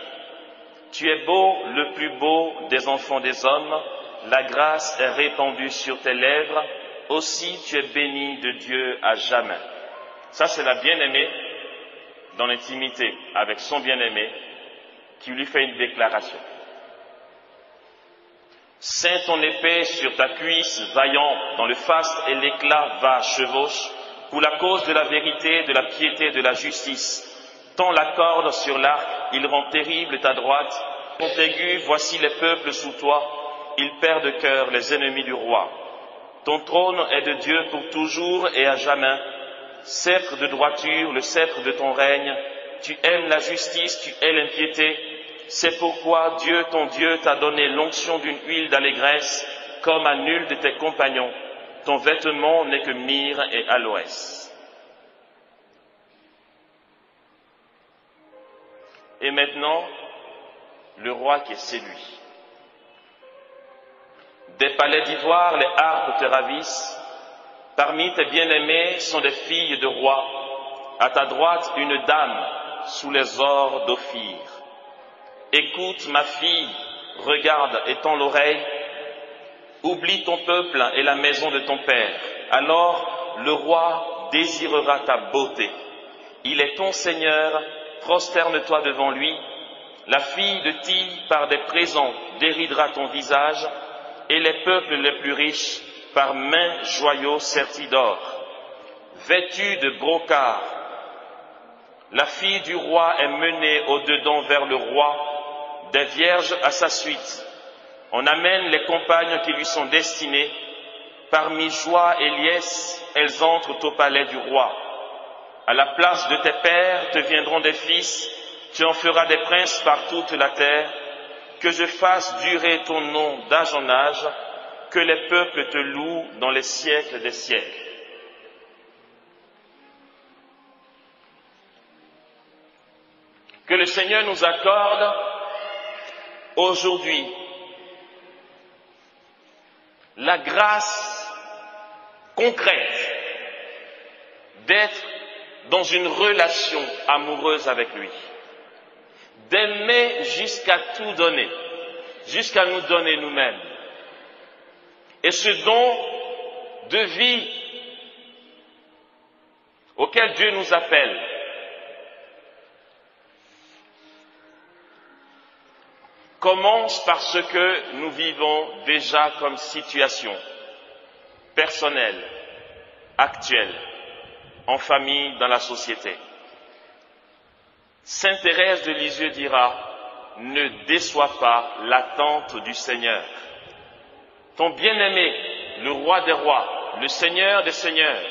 Tu es beau, le plus beau des enfants des hommes. La grâce est répandue sur tes lèvres. Aussi tu es béni de Dieu à jamais. Ça, c'est la bien-aimée dans l'intimité avec son bien-aimé qui lui fait une déclaration. Ceins ton épée sur ta cuisse, vaillant, dans le faste et l'éclat va, chevauche, pour la cause de la vérité, de la piété, de la justice. Tends la corde sur l'arc, il rend terrible ta droite. Ton aigu, voici les peuples sous toi, ils perdent de cœur les ennemis du roi. Ton trône est de Dieu pour toujours et à jamais. Sceptre de droiture, le sceptre de ton règne. Tu aimes la justice, tu hais l'impiété. C'est pourquoi Dieu, ton Dieu, t'a donné l'onction d'une huile d'allégresse, comme à nul de tes compagnons. Ton vêtement n'est que myrrhe et aloès. Et maintenant, le roi qui est séduit. Des palais d'ivoire, les harpes te ravissent. Parmi tes bien-aimés sont des filles de rois. À ta droite, une dame sous les ors d'Ophir. Écoute, ma fille, regarde et tends l'oreille. Oublie ton peuple et la maison de ton père. Alors le roi désirera ta beauté. Il est ton Seigneur, prosterne-toi devant lui. La fille de Tyr, par des présents, déridera ton visage. et les peuples les plus riches par maints joyaux sertis d'or, vêtus de brocart. La fille du roi est menée au-dedans vers le roi, des vierges à sa suite. On amène les compagnes qui lui sont destinées. Parmi joie et liesse, elles entrent au palais du roi. À la place de tes pères te viendront des fils, tu en feras des princes par toute la terre. Que je fasse durer ton nom d'âge en âge, que les peuples te louent dans les siècles des siècles. Que le Seigneur nous accorde aujourd'hui la grâce concrète d'être dans une relation amoureuse avec lui, d'aimer jusqu'à tout donner, jusqu'à nous donner nous-mêmes. Et ce don de vie auquel Dieu nous appelle, commence par ce que nous vivons déjà comme situation personnelle, actuelle, en famille, dans la société. Sainte Thérèse de Lisieux dira, ne déçois pas l'attente du Seigneur. Ton bien-aimé, le roi des rois, le Seigneur des seigneurs,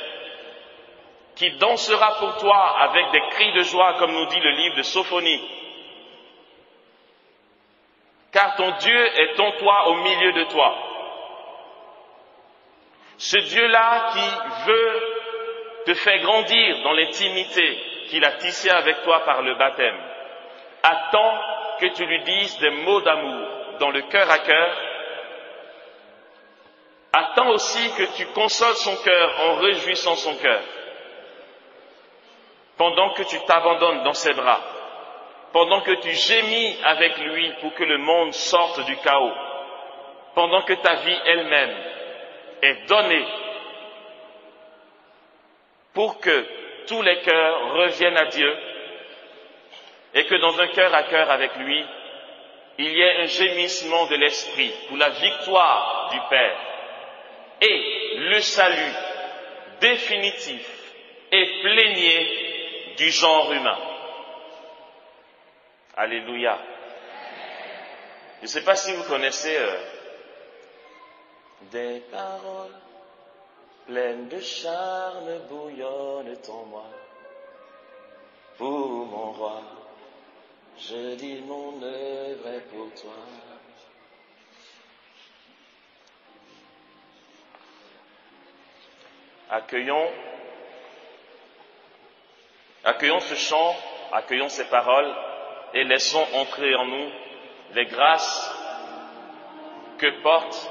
qui dansera pour toi avec des cris de joie, comme nous dit le livre de Sophonie, car ton Dieu est en toi, au milieu de toi. Ce Dieu-là qui veut te faire grandir dans l'intimité qu'il a tissée avec toi par le baptême, attend que tu lui dises des mots d'amour dans le cœur à cœur, attend aussi que tu consoles son cœur en réjouissant son cœur, pendant que tu t'abandonnes dans ses bras, pendant que tu gémis avec lui pour que le monde sorte du chaos, pendant que ta vie elle-même est donnée pour que tous les cœurs reviennent à Dieu et que dans un cœur à cœur avec lui, il y ait un gémissement de l'Esprit pour la victoire du Père et le salut définitif et plénier du genre humain. Alléluia. Je ne sais pas si vous connaissez des paroles pleines de charme bouillonnent en moi. Pour mon roi, je dis mon œuvre est pour toi. Accueillons ce chant, accueillons ces paroles et laissons entrer en nous les grâces que porte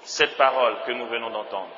cette parole que nous venons d'entendre.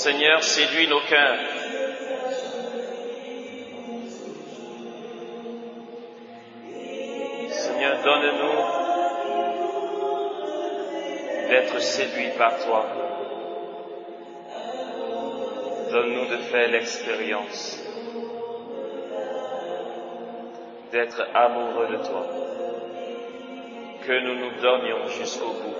Seigneur, séduis nos cœurs. Seigneur, donne-nous d'être séduits par toi. Donne-nous de faire l'expérience d'être amoureux de toi, que nous nous donnions jusqu'au bout.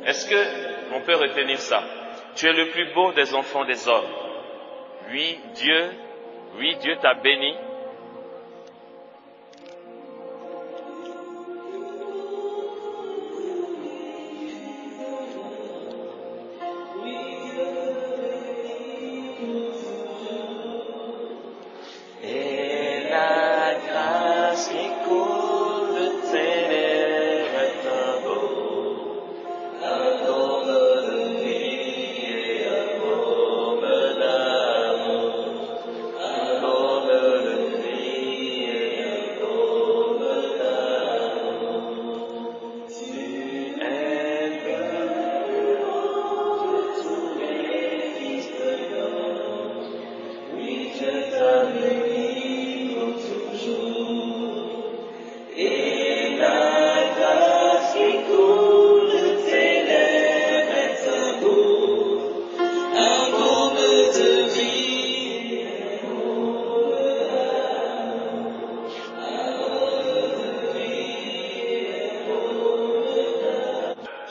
Est-ce qu'on peut retenir ça? Tu es le plus beau des enfants des hommes. Oui, Dieu t'a béni.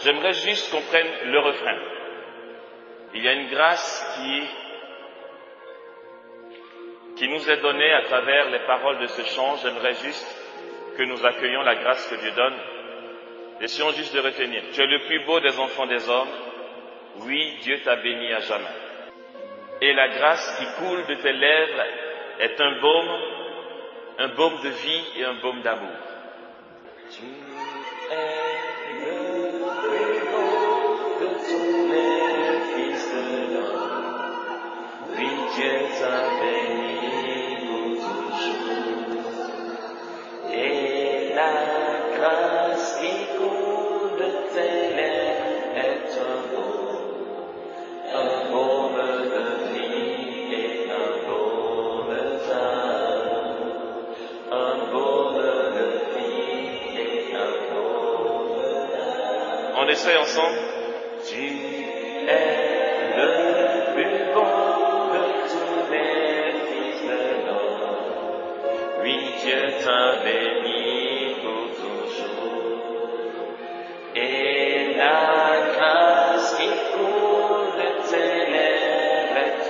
J'aimerais juste qu'on prenne le refrain. Il y a une grâce qui nous est donnée à travers les paroles de ce chant. J'aimerais juste que nous accueillions la grâce que Dieu donne. Essayons juste de retenir. Tu es le plus beau des enfants des hommes. Oui, Dieu t'a béni à jamais. Et la grâce qui coule de tes lèvres est un baume de vie et un baume d'amour. Tu es Dieu t'a béni pour toujours, et la grâce qui coule de tes lèvres est un baume de vie et un baume d'amour, un baume de vie et un baume d'amour. On essaie ensemble. Tu es le plus bon. Dieu t'a béni pour toujours, et la grâce qui coule de tes lèvres est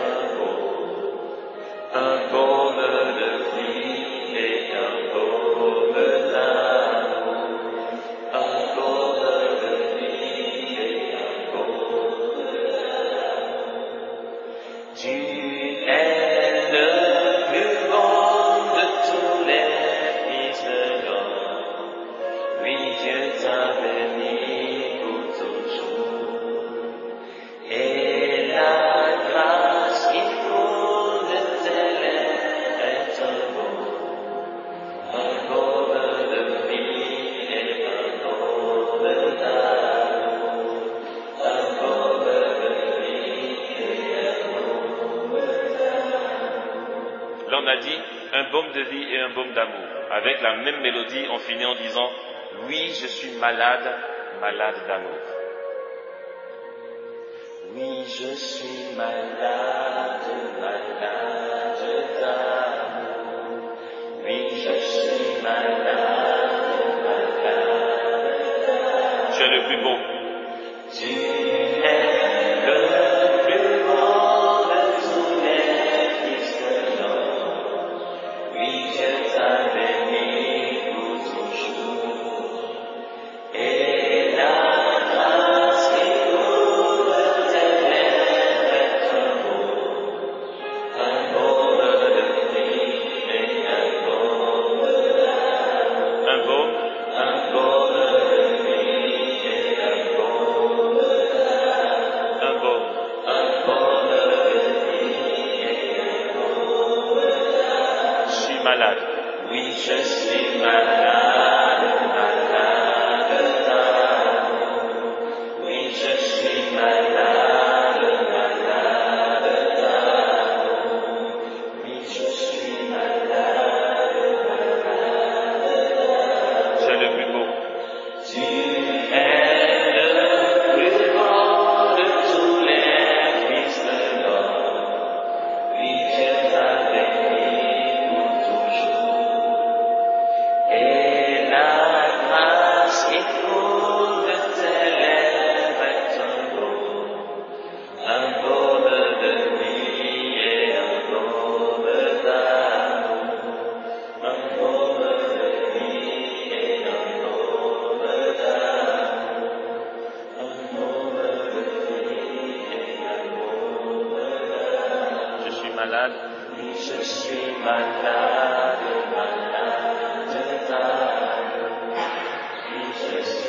un baume de vie et un baume d'amour, un baume de vie et un baume d'amour. Tu es le plus bon de tous les fils de l'homme. Oui, Dieu t'a béni pour toujours. baume de vie et un baume d'amour. Avec la même mélodie, on finit en disant « Oui, je suis malade, malade d'amour. » Oui, je suis malade, malade d'amour. Oui, je suis malade, malade d'amour. Tu es le plus beau. Tu es le plus beau de tous les fils de l'homme. Oui, je t'ai béni pour toujours. Et la grâce qui coule de tes lèvres est un baume de vie et un baume d'amour. Un baume de vie et un baume d'amour. Un baume de vie et un baume d'amour. Je suis malade. Oui, je suis malade, malade d'amour. Oui, je suis malade, malade d'amour. Oui, je suis malade, malade d'amour. C'est le plus beau. Tu es le plus beau de tous les fils de l'homme. Oui, je t'ai béni pour toujours. Et la grâce qui coule de tes lèvres est un baume de vie et un baume d'amour. Un baume de vie et un baume d'amour. Un baume de vie et un baume d'amour. Je suis malade. Oui, je suis malade, malade d'amour. Oui, je suis